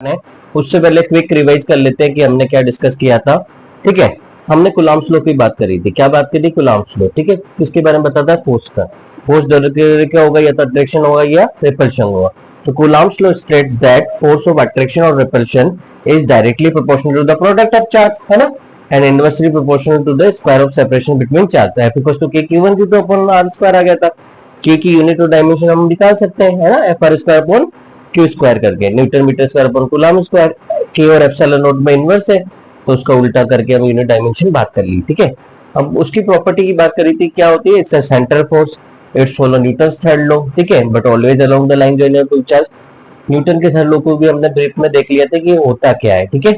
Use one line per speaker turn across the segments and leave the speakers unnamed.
है उससे पहले क्विक रिवाइज कर लेते हैं कि हमने क्या डिस्कस किया था। ठीक है, हमने कूलम्ब्स लॉ की बात करी थी। क्या बात करी थी? Coulomb's law. ठीक है, किसके बारे में बताता है? फोर्स का। फोर्स डायरेक्टली क्या होगा, या तो अट्रैक्शन होगा या रिपल्शन होगा। तो Coulomb's law states that force of attraction और repulsion is directly proportional to the product of charge, है ना, and inversely proportional to the square of separation between charge. F equals to K Q1 Q2 upon R square आ गया था। के की unit और dimension हम निकाल सकते हैं, है ना, F R square upon Q square करके, newton metre square upon coulomb square. K और एप्सिलॉन नॉट में इनवर्स है तो उसका उल्टा करके हम यूनिट डायमेंशन बात कर ली। ठीक है, अब उसकी प्रॉपर्टी की बात करी थी, क्या होती है? It's a centre force, it's follow Newton's third law. ठीक है, but always along the line joining two charge. Newton के थर्ड लॉ को भी हमने ब्रीफ में देख लिया था कि होता क्या है। ठीक है,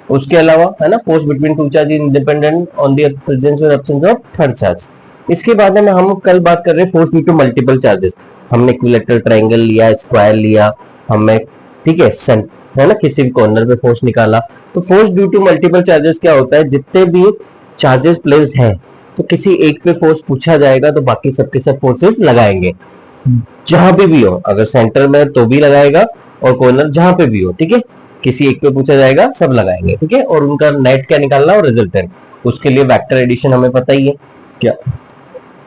उसके अलावा, है ना, force between two charge independent on the presence और एब्सेंस ऑफ थर्ड चार्ज। इसके बाद में हम कल बात कर रहे हैं force due to multiple charges. हमने इक्विलैटरल ट्रायंगल लिया, स्क्वायर लिया हमने, ठीक है ना, किसी भी कॉर्नर पे फोर्स निकाला। तो force due to multiple charges क्या होता है? जितने भी चार्जेस प्लेस्ड हैं तो किसी एक पे फोर्स पूछा जाएगा तो बाकी सबके सब फोर्सेस लगाएंगे, जहां पे भी हो। अगर सेंटर में तो भी लगाएगा और कॉर्नर जहां पे भी हो। ठीक है, किसी एक पे पूछा जाएगा, सब लगाएंगे। ठीक है, और उनका नेट क्या निकालना और रिजल्टेंट, उसके लिए वेक्टर एडिशन हमें पता ही है क्या,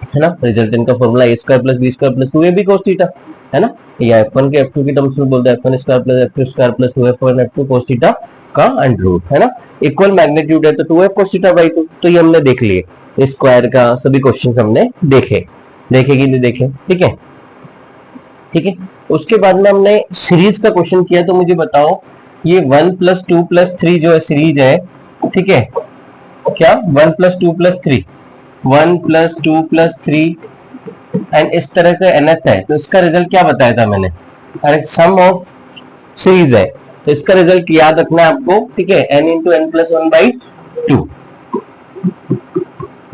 है ना। रिजल्टेंट का formula a square plus b square plus 2ab cos theta, है ना, या f1 के f2 की टर्म्स में बोलते हैं f1 square plus f2 square plus 2f1 f2 cos theta का अंडर रूट, है ना। इक्वल मैग्नीट्यूड है तो 2f cos थीटा बाई 2। तो ये हमने देख लिए, स्क्वायर का सभी क्वेश्चंस हमने देखे कि नहीं देखे। ठीक है, ठीक है। उसके बाद में हमने सीरीज का क्वेश्चन किया, तो मुझे बताओ ये 1 + 2 + 3 जो है सीरीज है, ठीक है, क्या 1 + 2 + 3, 1 + 2 + 3 एंड इस तरह का nth है, तो इसका रिजल्ट क्या बताया था मैंने? अरे सम ऑफ सीरीज है, तो इसका रिजल्ट याद रखना है आपको। ठीक है, n × n + 1/2।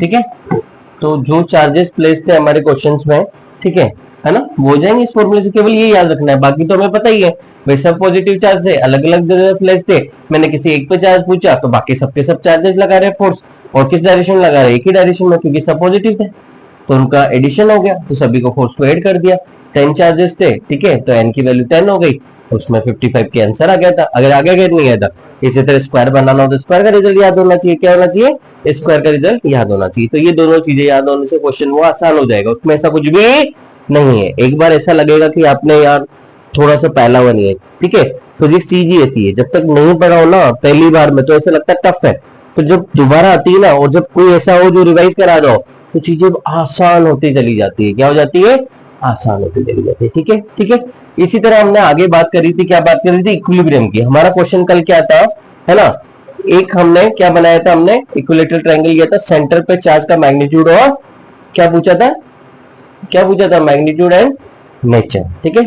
ठीक है, तो जो चार्जेस प्लेस थे हमारे क्वेश्चंस में, ठीक है ना, वो हो जाएंगे इस फॉर्मूले से। केवल ये याद रखना है, बाकी तो हमें पता ही है भाई, सब पॉजिटिव चार्ज है, अलग अलग जगह प्लेस थे। मैंने किसी एक पे चार्ज पूछा तो बाकी सबके सब चार्जेस लगा रहे फोर्स, और किस डायरेक्शन लगा रहे? एक ही डायरेक्शन में, क्योंकि सब पॉजिटिव थे तो उनका एडिशन हो गया, तो सभी को फोर्स को ऐड कर दिया। 10 चार्जेस थे, ठीक है, तो n की वैल्यू 10 हो गई, उसमें 55 के आंसर आ गया था। अगर आगे गए नहीं आया था, इसी तरह स्क्वायर बनाना हो तो स्क्वायर का रिजल्ट याद होना चाहिए। क्या होना चाहिए? स्क्वायर का रिजल्ट याद होना चाहिए। तो ये दोनों चीजें याद होने से क्वेश्चन वो आसान हो जाएगा, उसमें ऐसा कुछ भी नहीं है। एक बार ऐसा लगेगा कि आपने यार थोड़ा सा पहला हुआ नहीं है, ठीक है, फिजिक्स चीज ही ऐसी है, जब तक नहीं पढ़ा हो ना पहली बार में तो ऐसा लगता है टफ है, तो जब दोबारा आती है ना, और जब कोई ऐसा हो जो रिवाइज करा रहा हो, तो चीजें आसान होती चली जाती है। क्या हो जाती है? आसान होती चली जाती है। ठीक है, ठीक है। इसी तरह हमने आगे बात करी थी, क्या बात करी थी? इक्विलिब्रियम की। हमारा क्वेश्चन कल क्या था, है ना, एक हमने क्या बनाया था, हमने इक्विलैटरल ट्रायंगल लिया था, सेंटर पे चार्ज का मैग्नीट्यूड और क्या पूछा था? क्या पूछा था? Magnitude and nature. ठीक है,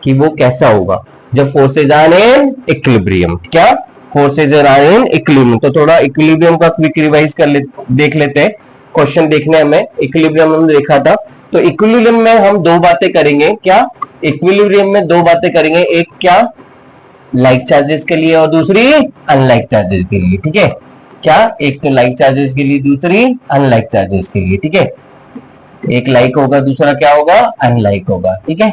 कि वो कैसा होगा जब फोर्सेज आर इन इक्विलिब्रियम। क्या? Forces are in equilibrium. तो थोड़ा इक्विलिब्रियम का क्विक रिवाइज देख लेते हैं। क्वेश्चन देखने हमें इक्विलिब्रियम हमने देखा था, तो इक्विलिब्रियम में हम दो बातें करेंगे। क्या? इक्विलिब्रियम में दो बातें करेंगे, एक क्या लाइक चार्जेस के लिए और दूसरी अनलाइक चार्जेस के लिए। ठीक है, क्या? एक तो लाइक चार्जेस के लिए, दूसरी अनलाइक चार्जेस के लिए। ठीक है, एक लाइक होगा, दूसरा क्या होगा? अनलाइक होगा। ठीक है,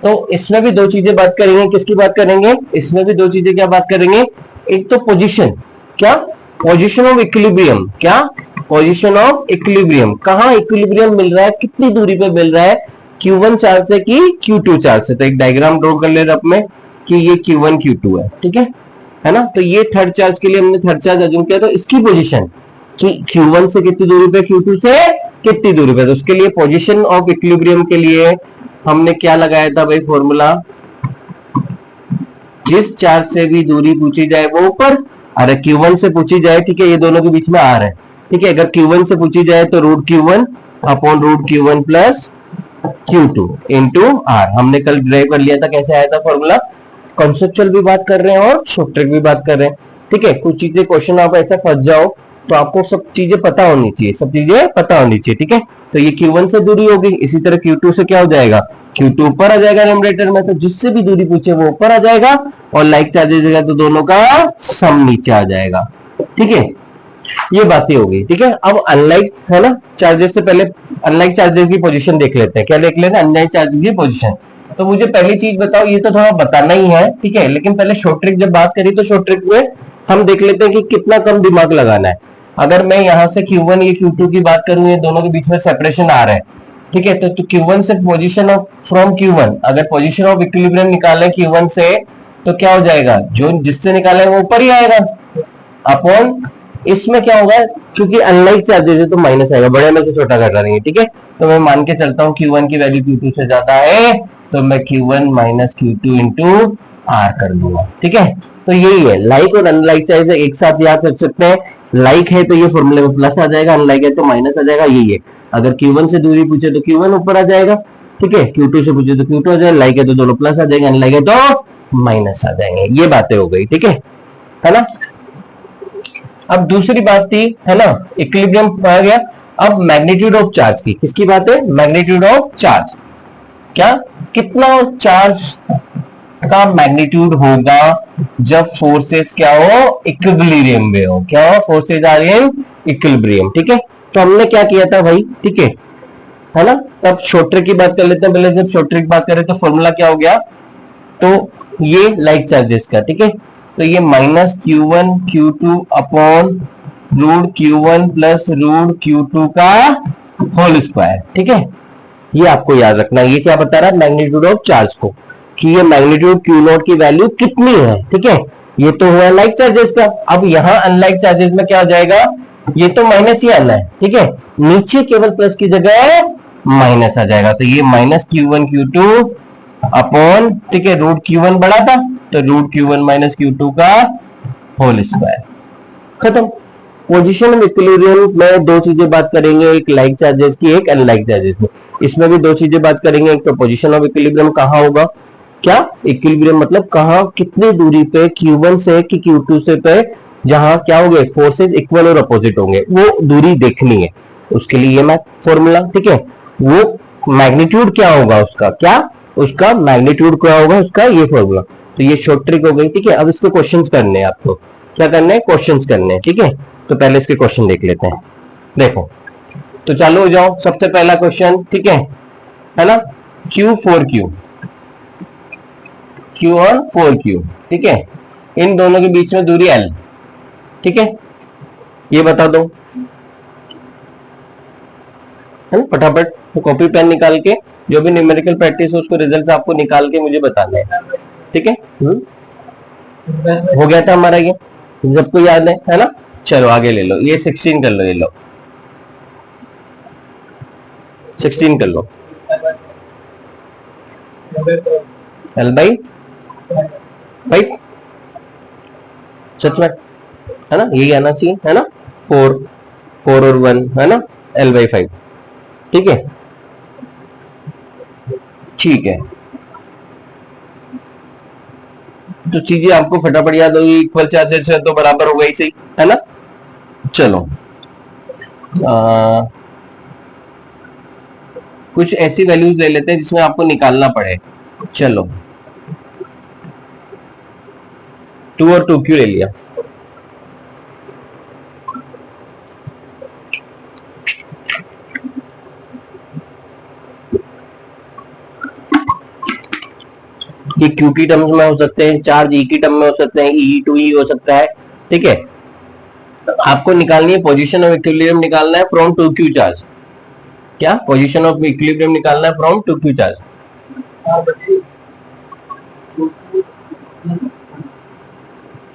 तो इसमें भी दो चीजें बात करेंगे। किसकी बात करेंगे? इसमें भी दो चीजें क्या बात करेंगे? एक तो पोजीशन, क्या? Position of equilibrium. क्या? Position of equilibrium. कहां इक्विलिब्रियम मिल रहा है, कितनी दूरी पे मिल रहा है, Q1 चार्ज से कि Q2 चार्ज से। तो एक डायग्राम ड्रॉ कर ले अपने कि ये Q1 Q2 है, ठीक है ना। तो ये थर्ड चार्ज के लिए हमने थर्ड चार्ज अज्यूम किया, तो इसकी पोजीशन कि Q1 से कितनी दूरी पे, Q2 से कितनी दूरी पे। तो उसके लिए पोजीशन ऑफ इक्विलिब्रियम के लिए हमने क्या लगाया था भाई फॉर्मूला? जिस चार्ज से भी दूरी पूछी जाए वो ऊपर, अरे Q1 से पूछी जाए, ठीक है, ये दोनों के बीच में R है, ठीक है, अगर Q1 से पूछी जाए तो √Q1 upon √Q1 plus Q2 into R। हमने कल ड्राइव कर लिया था, कैसे आया था फॉर्मूला। कॉन्सेप्चुअल भी बात कर रहे हैं और शॉर्ट ट्रिक भी बात कर रहे हैं। ठीक है, कुछ चीजें क्वेश्चन आप ऐसा फंस जाओ तो आपको सब चीजें पता होनी चाहिए, सब चीजें पता होनी चाहिए। ठीक है, तो ये Q1 से दूरी होगी, इसी तरह Q2 से क्या हो जाएगा? Q2 ऊपर आ जाएगा न्यूमरेटर में, तो जिससे भी दूरी पूछे वो ऊपर आ जाएगा, और लाइक चार्जेस है तो दोनों का सम नीचे आ जाएगा। ठीक है, ये बातें हो गई। ठीक है, अब अनलाइक, है ना, चार्जेस से पहले अनलाइक चार्जेस की पोजीशन देख लेते हैं। क्या देख लेते हैं? अनलाइक चार्जेस की पोजीशन। तो मुझे पहली चीज बताओ, ये तो थोड़ा बताना ही है, ठीक है, लेकिन पहले शॉर्ट ट्रिक जब बात करी तो शॉर्ट ट्रिक में हम देख लेते हैं कि कितना कम दिमाग लगाना है। अगर मैं यहां से Q1 या Q2 की बात करूं, ये दोनों के बीच में सेपरेशन आ रहा है, ठीक है, तो Q1 से पोजीशन ऑफ फ्रॉम Q1, अगर पोजीशन ऑफ इक्विलिब्रियम निकाले Q1 से, तो क्या हो जाएगा, जो जिससे निकाले वो ऊपर ही आएगा अपॉन, इसमें क्या होगा, क्योंकि अनलाइक चार्जेस है तो माइनस आएगा, बड़े में से छोटा कर रहा है, ठीक है, तो मैं मान के चलता हूं Q1 की वैल्यू Q2 से ज्यादा है, तो मैं Q1 minus Q2 into R कर दूंगा, ठीक है। तो यही है, लाइक और अनलाइक चार्जेस एक साथ याद रख सकते हैं। लाइक है तो ये फॉर्मूले में प्लस आ जाएगा, अनलाइक है तो माइनस आ जाएगा, यही है। अगर Q1 से दूरी पूछे तो Q1 ऊपर आ जाएगा, ठीक है, Q2 से पूछे तो Q2 आ जाएगा, लाइक है तो दोनों प्लस आ जाएंगे, अनलाइक है तो माइनस आ जाएंगे। ये बातें हो गई, ठीक है ना। अब दूसरी बात थी, है ना, इक्विलिब्रियम आ गया। अब मैग्नीट्यूड ऑफ चार्ज की, किसकी बात है, मैग्नीट्यूड ऑफ चार्ज, क्या कितना चार्ज का मैग्नीट्यूड होगा जब फोर्सेस क्या हो, इक्विलिब्रियम में हो, क्या हो, फोर्सेस आर इन इक्विलिब्रियम, ठीक है। तो हमने क्या किया था भाई, ठीक है ना। तब शॉर्ट ट्रिक की बात कर लेते हैं, पहले जब शॉर्ट ट्रिक बात करें तो फॉर्मूला क्या हो गया, तो ये लाइक चार्जेस का, ठीक है, तो ये minus Q1 Q2 upon root Q1 plus root Q2 का होल स्क्वायर, ठीक है। ये आपको याद रखना है, ये क्या बता रहा है, मैग्नीट्यूड ऑफ चार्ज को, कि ये मैग्नीट्यूड Q0 की वैल्यू कितनी है, ठीक है। ये तो हुआ लाइक चार्जेस का। अब यहां अनलाइक चार्जेस में क्या हो जाएगा, ये तो माइनस ही आना है, ठीक है, नीचे केवल प्लस की जगह माइनस आ जाएगा, तो ये माइनस Q1 Q2 अपॉन, ठीक है, रूट Q1 बड़ा था तो रूट Q1 माइनस Q2 का होल स्क्वायर, खत्म। पोजीशन ऑफ इक्विलिब्रियम में दो चीजें बात करेंगे, एक लाइक चार्जेस की, एक अनलाइक चार्जेस में। इसमें भी दो चीजें बात करेंगे, एक तो पोजीशन ऑफ इक्विलिब्रियम कहां होगा, क्या इक्विलिब्रियम मतलब कहां, कितनी दूरी पे Q1 से कि Q2 से पे, जहां क्या होंगे, फोर्सेस इक्वल और अपोजिट होंगे, वो दूरी देखनी है, उसके लिए ये मैथ फॉर्मूला, ठीक है। वो मैग्नीट्यूड क्या होगा उसका, क्या उसका मैग्नीट्यूड क्या होगा उसका, ये फॉर्मूला। तो ये शॉर्ट ट्रिक हो गई, ठीक है। अब इसके क्वेश्चंस करने हैं आपको, क्या करने हैं, क्वेश्चंस करने हैं, ठीक है। तो पहले इसके क्वेश्चन देख लेते हैं, देखो, तो चालू हो जाओ। सबसे पहला क्वेश्चन, ठीक है ना, Q4Q, Q और 4Q, ठीक है, इन दोनों के बीच में दूरी L, ठीक है, ये बता दो, है ना, फटाफट तो कॉपी पेन निकाल के, जो भी न्यूमेरिकल प्रैक्टिस है उसको रिजल्ट आपको निकाल के मुझे बताना है, ठीक है। हो गया था हमारा ये, सबको याद है ना। चलो आगे ले लो, ये 16 कर लो, ये लो 16 कर लो, L बाई 5, सच में, है ना, यही आना चाहिए, है ना, 4 और 1, है ना, L बाई 5, ठीक है, ठीक है। तो चीजें आपको फटाफट याद होगी, इक्वल चार्जेस है तो बराबर हो गई, सही है ना। चलो कुछ ऐसी वैल्यूज ले लेते हैं जिसमें आपको निकालना पड़े। चलो 2 और 2Q ले लिया, ये Q की टर्म्स में हो सकते हैं, चार्ज E की टर्म में हो सकते हैं, E टू E हो सकता है, ठीक है। आपको निकालनी है पोजीशन ऑफ इक्विलिब्रियम, निकालना है फ्रॉम 2Q चार्ज, क्या पोजीशन ऑफ इक्विलिब्रियम निकालना है फ्रॉम 2Q चार्ज,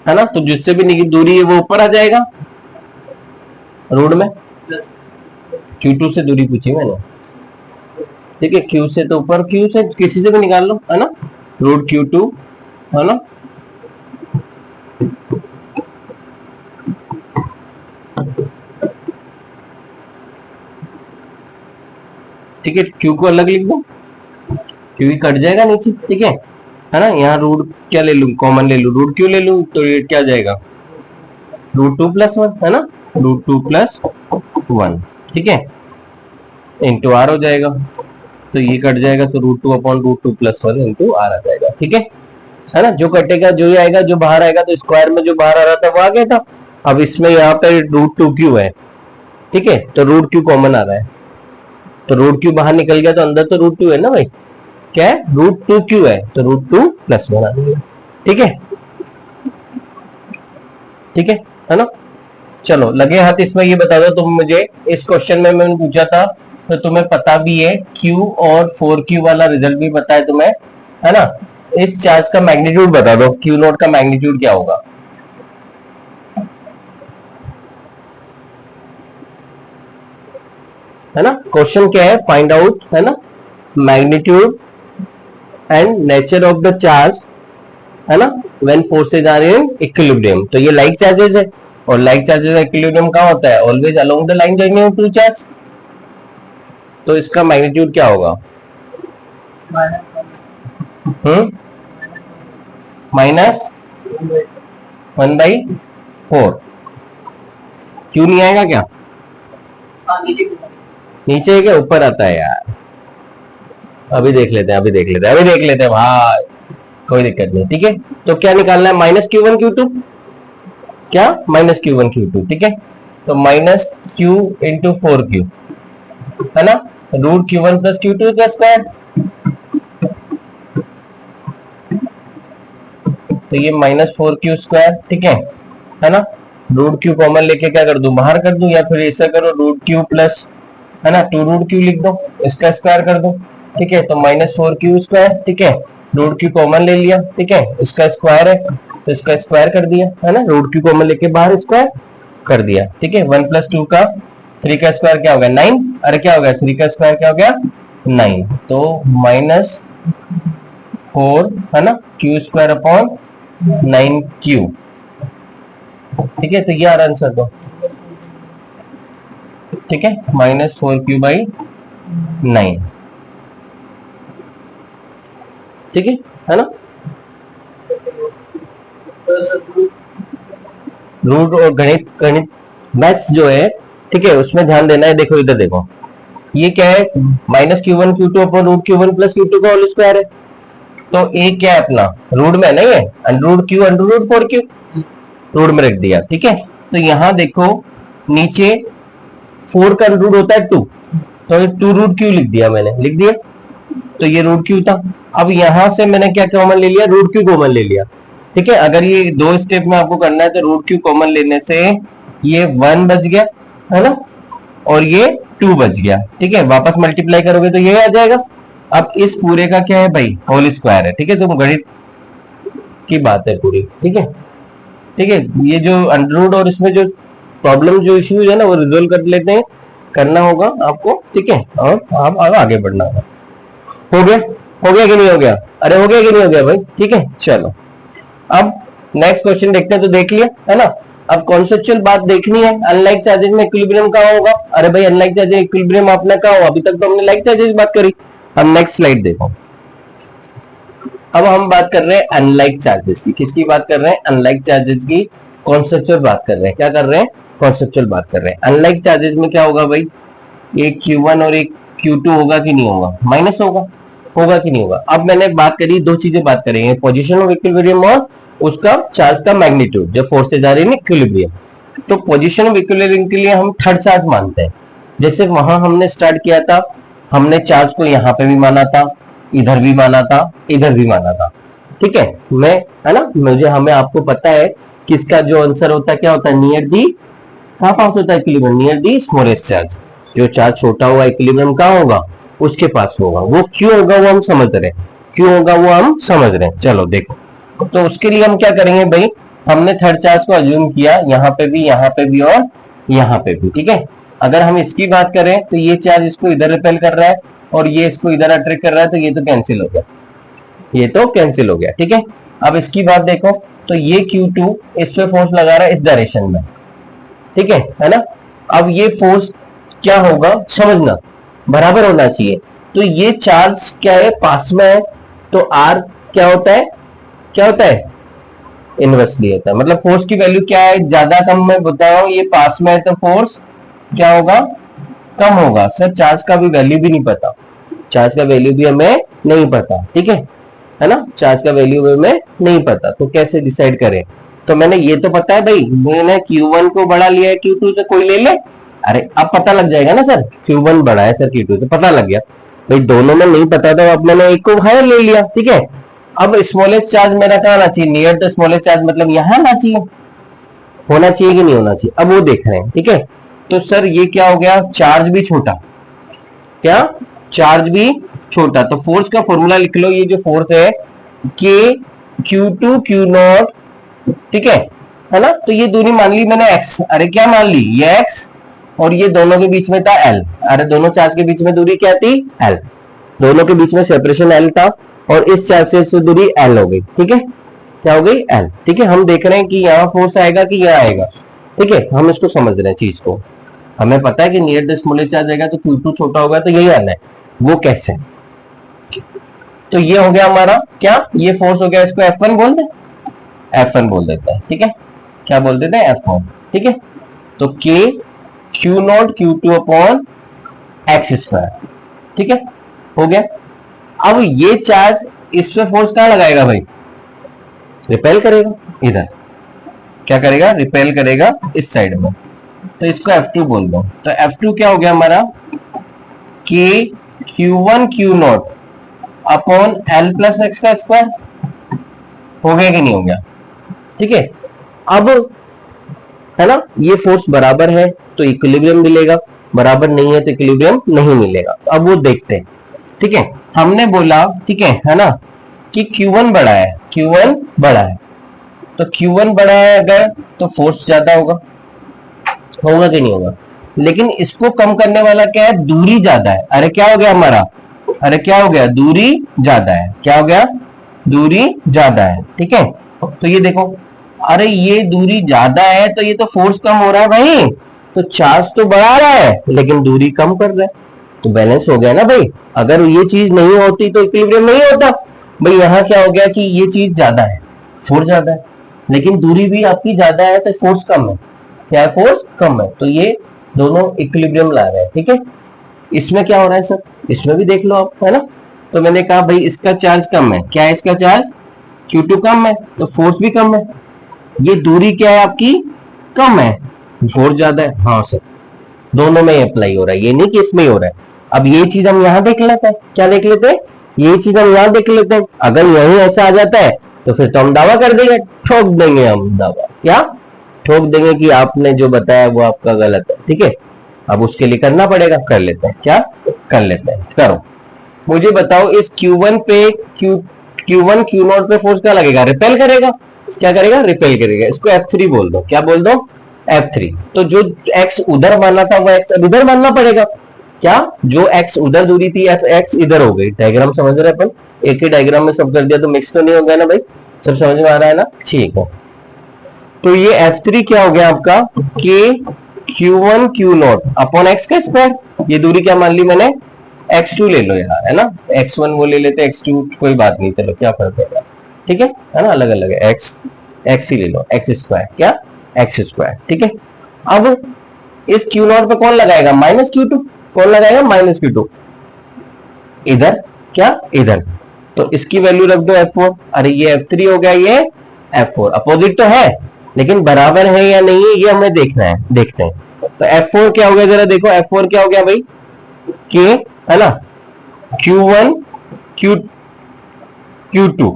है ना। तो जिससे भी दूरी है वो ऊपर आ जाएगा रोड में, Q2 से दूरी पूछी मैंने, ठीक है, Q से तो ऊपर, Q से किसी से भी निकाल लो, है ना, रूट Q2, है ना, ठीक है। Q को अलग लिख दो, Q कट जाएगा नीचे, ठीक है ना। यहाँ रूट क्या ले लूं, कॉमन ले लूं, रूट Q ले लूं, तो ये क्या जाएगा, रूट 2 प्लस 1, है ना, रूट 2 प्लस 1, ठीक है, इंटू R हो जाएगा, तो ये कट जाएगा, तो root 2 upon root 2 plus 1 into R आ जाएगा, ठीक है ना। जो कटेगा जो ही आएगा, जो बाहर आएगा, तो स्क्वायर में जो बाहर आ रहा था वो आ गया था। अब इसमें यहाँ पे रूट 2Q है, ठीक है, तो रूट Q कॉमन आ रहा है, तो रूट Q बाहर निकल गया, तो अंदर तो रूट 2 है ना भाई, क्या है, √2q है, तो √2 + 1 आ जाएगा। ठीक है, ठीक है ना। चलो लगे हाथ इसमें ये बता दो तुम मुझे, इस क्वेश्चन में मैंने पूछा था तो तुम्हें पता भी है Q और 4Q वाला रिजल्ट भी पता है तुम्हें, है ना। इस चार्ज का मैग्नीट्यूड बता दो, Q नॉट का मैग्नीट्यूड क्या होगा। है ना, क्वेश्चन क्या है, फाइंड आउट, है ना, magnitude and nature of the charge, है ना, when forces are in equilibrium. तो ये लाइक चार्जेस है, और लाइक चार्जेस का इक्विलिब्रियम कहां होता है, always along the line joining two charge. तो इसका मैग्नीट्यूड क्या होगा, -1/4। क्यों नहीं आएगा क्या, नीचे है क्या ऊपर आता है यार, अभी देख लेते हैं, अभी देख लेते हैं भाई, कोई दिक्कत नहीं। ठीक है, तो क्या निकालना है, -Q1 Q2, क्या -Q1 Q2। ठीक है, तो -Q × 4Q, है ना, √Q1 + Q2 का स्क्वायर। तो ये -4Q²। ठीक है ना, √Q कॉमन लेके क्या कर दूं, बाहर कर दूं, या फिर ऐसा करो √Q प्लस, है ना, 2√Q लिख दो, इसका स्क्वायर कर दो। ठीक है, तो -4Q²। ठीक है, √Q कॉमन ले लिया, ठीक है, इसका स्क्वायर है तो इसका स्क्वायर कर दिया, है ना, √Q कॉमन लेके बाहर स्क्वायर कर दिया। ठीक है, 1 + 2 का 3 का स्क्वायर क्या हो गया, 9। अरे क्या हो गया, 3 का स्क्वायर क्या हो गया, 9। तो -4, है ना, Q²/9Q। ठीक है, तो ये आ रहा आंसर दो। ठीक है, -4Q/9। ठीक है ना। रूट और गणित मैथ्स जो है, ठीक है, उसमें ध्यान देना है। देखो इधर देखो, ये क्या है, -Q1 Q2 / √Q1 + Q2 का होल स्क्वायर है। तो ए क्या है अपना, रूट में नहीं है, √Q √4Q रूट में रख दिया। ठीक है, तो यहां देखो नीचे 4 का रूट होता है 2, तो 2√Q लिख दिया मैंने, लिख दिया, तो ये √Q था। अब यहां से मैंने क्या कॉमन ले लिया, √Q कॉमन ले लिया। ठीक है, अगर ये 2 स्टेप में आपको करना है तो √Q कॉमन लेने से ये 1 बच गया, है ना, और ये 2 बच गया। ठीक है, वापस मल्टीप्लाई करोगे तो ये आ जाएगा। अब इस पूरे का क्या है भाई, होल स्क्वायर है। ठीक है, तो गणित की बात है पूरी। ठीक है, ठीक है, ये जो अंडररूट और इसमें जो प्रॉब्लम जो इश्यूज है ना, वो रिजोल्व कर लेते हैं, करना होगा आपको। ठीक है, और आप आगे बढ़ना होगा। हो गया, हो गया कि नहीं हो गया, अरे हो गया कि नहीं हो गया भाई। ठीक है, चलो अब नेक्स्ट क्वेश्चन देखते हैं। तो देख लिया है ना, अब कॉन्सेप्चुअल बात देखनी है, अनलाइक चार्जेस में इक्विलिब्रियम कहां होगा। अरे भाई अनलाइक चार्जेस इक्विलिब्रियम आपने कहा हो, अभी तक तो हमने लाइक चार्जेस बात करी। हम नेक्स्ट स्लाइड देखो, अब हम बात कर रहे हैं अनलाइक चार्जेस की। किसकी बात कर रहे हैं, अनलाइक चार्जेस की कॉन्सेप्चुअल बात कर रहे हैं। क्या कर रहे हैं, कॉन्सेप्चुअल बात कर रहे हैं। अनलाइक चार्जेस में क्या होगा भाई, एक Q1 और एक Q2 होगा कि नहीं होगा, माइनस होगा, होगा कि नहीं होगा। अब मैंने बात करी, दो चीजें बात करेंगे, पोजीशन ऑफ इक्विलिब्रियम और उसका चार्ज का मैग्नीट्यूड जब फोर्सेज आ रही है इक्विलिब्रियम। तो पोजीशन ऑफ इक्विलिब्रियम के लिए हम थर्ड चार्ज मानते हैं। जैसे वहां हमने स्टार्ट किया था, हमने चार्ज को यहाँ पे भी माना था, इधर भी माना था, इधर भी माना था। ठीक है, मैं, है ना, मुझे, हमें, आपको पता है कि इसका जो आंसर होता है क्या होता है, नियर दी, कहां पास होता है equilibrium, near the smallest charge. जो चार्ज छोटा हुआ इक्विलिब्रियम कहां होगा, उसके पास होगा। वो क्यों होगा वो हम समझ रहे हैं, क्यों होगा वो हम समझ रहे हैं। चलो देखो, तो उसके लिए हम क्या करेंगे भाई, हमने थर्ड चार्ज को अज्यूम किया, यहाँ पे भी, यहाँ पे भी और यहाँ पे भी। ठीक है, अगर हम इसकी बात करें तो ये चार्ज इसको इधर रिपेल कर रहा है और ये इसको इधर अट्रैक्ट कर रहा है, तो ये तो कैंसिल हो गया, ये तो कैंसिल हो गया। ठीक है, अब इसकी बात देखो, तो ये Q2 इस पे फोर्स लगा रहा है इस डायरेक्शन में। ठीक है ना, अब ये फोर्स क्या होगा समझना, बराबर होना चाहिए। तो ये चार्ज क्या है, पास में है, तो आर क्या होता है, क्या होता है, इनवर्सली होता है। मतलब फोर्स की वैल्यू क्या है, ज्यादा कम में बताओ, ये पास में है तो फोर्स क्या होगा, कम होगा। सर चार्ज का भी वैल्यू भी नहीं पता, चार्ज का वैल्यू भी हमें नहीं पता। ठीक है ना, चार्ज का वैल्यू भी हमें नहीं पता, तो कैसे डिसाइड करें। तो मैंने ये तो पता है भाई, मैंने Q1 को बड़ा लिया है Q2 से, कोई ले ले, अरे अब पता लग जाएगा ना सर, Q1 बड़ा है सर Q2 से, पता लग गया। भाई दोनों में नहीं पता था, अब मैंने एक को हायर ले लिया, ठीक है। अब स्मॉलेस्ट चार्ज मेरा कहाँ आना चाहिए, नियर द स्मॉलेस्ट चार्ज, मतलब यहाँ आना चाहिए, होना चाहिए कि नहीं होना चाहिए, अब वो देख रहे हैं, ठीक है। तो सर ये क्या हो गया, चार्ज भी छोटा, क्या चार्ज भी छोटा, तो फोर्स का फॉर्मूला लिख लो, ये जो फोर्स है के Q2 Q0, ठीक है ना। तो ये दूरी मान ली मैंने x, अरे क्या मान ली, ये x, और ये दोनों के बीच में था l, अरे दोनों चार्ज के बीच में दूरी क्या थी, l, दोनों के बीच में सेपरेशन l था, और इस चार्ज से दूरी l हो गई, ठीक है, क्या हो गई l, ठीक है। हम देख रहे हैं कि यहाँ फोर्स आएगा कि यहाँ आएगा, ठीक है, हम इसको समझ रहे हैं चीज को, हमें पता है कि नियर द स्मॉलेस्ट चार्ज आएगा तो Q2 छोटा होगा, तो यही आना है, वो कैसे, तो ये हो गया हमारा क्या, ये फोर्स हो गया, इसको F1 बोल दे, F1 बोल देते हैं, ठीक है, क्या बोल देते हैं, F1, ठीक है। तो K Q0 Q2 upon x square, ठीक है, हो गया। अब ये चार्ज इस पे फोर्स कहां लगाएगा भाई, रिपेल करेगा, इधर क्या करेगा, रिपेल करेगा इस साइड में, तो इसको F2 बोल दो। तो F2 क्या हो गया हमारा, K Q1 Q0 upon L plus x का स्क्वायर, हो गया कि नहीं हो गया, ठीक है। अब है ना, ये फोर्स बराबर है तो इक्विलिब्रियम मिलेगा, बराबर नहीं है तो इक्विलिब्रियम नहीं मिलेगा। अब वो देखते हैं, ठीक है। हमने बोला, ठीक है ना, कि Q1 बड़ा है, Q1 बड़ा है, तो Q1 बड़ा है अगर, तो फोर्स ज्यादा होगा, होगा कि नहीं होगा। लेकिन इसको कम करने वाला क्या है, दूरी ज्यादा है, अरे क्या हो गया हमारा, अरे क्या हो गया, दूरी ज्यादा है, क्या हो गया, दूरी ज्यादा है, ठीक है। तो ये देखो, अरे ये दूरी ज्यादा है तो ये तो फोर्स कम हो रहा है भाई, तो चार्ज तो बढ़ा रहा है लेकिन दूरी कम कर रहा है, तो बैलेंस हो गया ना भाई। अगर ये चीज नहीं होती तो इक्विलिब्रियम नहीं होता भाई। यहाँ क्या हो गया कि ये चीज ज्यादा है, फोर्स ज्यादा है, लेकिन दूरी भी आपकी ज्यादा है तो फोर्स कम है, क्या है, फोर्स कम है, तो ये दोनों इक्विलिब्रियम ला रहे हैं, ठीक है। इसमें क्या हो रहा है सर, इसमें भी देख लो आप, है ना। तो मैंने कहा भाई इसका चार्ज कम है, क्या है इसका चार्ज, Q2 कम है तो फोर्स भी कम है, ये दूरी क्या है आपकी, कम है, फोर्स ज्यादा है, हाँ सर, दोनों में अप्लाई हो रहा है, ये नहीं कि इसमें ही हो रहा है। अब ये चीज हम यहाँ देख लेते हैं, क्या देख लेते हैं, ये चीज हम यहाँ देख लेते हैं। अगर यही ऐसा आ जाता है तो फिर तो हम दावा कर देंगे, ठोक देंगे हम दावा, क्या ठोक देंगे कि आपने जो बताया वो आपका गलत है, ठीक है। अब उसके लिए करना पड़ेगा, कर लेते हैं, क्या कर लेते हैं, करो। मुझे बताओ इस Q1 पे Q1 Q0 पे फोर्स क्या लगेगा, रिपेल करेगा, क्या करेगा, रिपेल करेगा, इसको F3 बोल दो, क्या बोल दो, F3। तो जो x उधर मानना था वो x अब इधर मानना पड़ेगा, क्या जो x उधर दूरी थी x इधर हो गई। डायग्राम समझ रहे अपन, एक ही डायग्राम में सब कर दिया तो मिक्स तो नहीं हो गया ना भाई, सब समझ में आ रहा है ना, ठीक है। तो ये F3 क्या हो गया आपका, K Q1 Q0 upon x का स्क्वायर, ये दूरी क्या मान ली मैंने, x2 ले लो यार, है ना, x1 वो ले लेते, x2 कोई बात नहीं, चलो क्या फर्क पड़ेगा, ठीक है ना, अलग अलग है, x ही ले लो, x स्क्वायर, क्या x स्क्वायर, ठीक है। अब इस Q0 पे कौन लगाएगा, माइनस Q2, कौन लगाएगा, माइनस Q2, इधर, क्या इधर, तो इसकी वैल्यू रख दो F4, अरे ये F3 हो गया, ये F4, अपोजिट तो है लेकिन बराबर है या नहीं है ये हमें देखना है, देखते हैं। तो F4 क्या हो गया, जरा देखो F4 क्या हो गया भाई, K है ना, Q1 Q2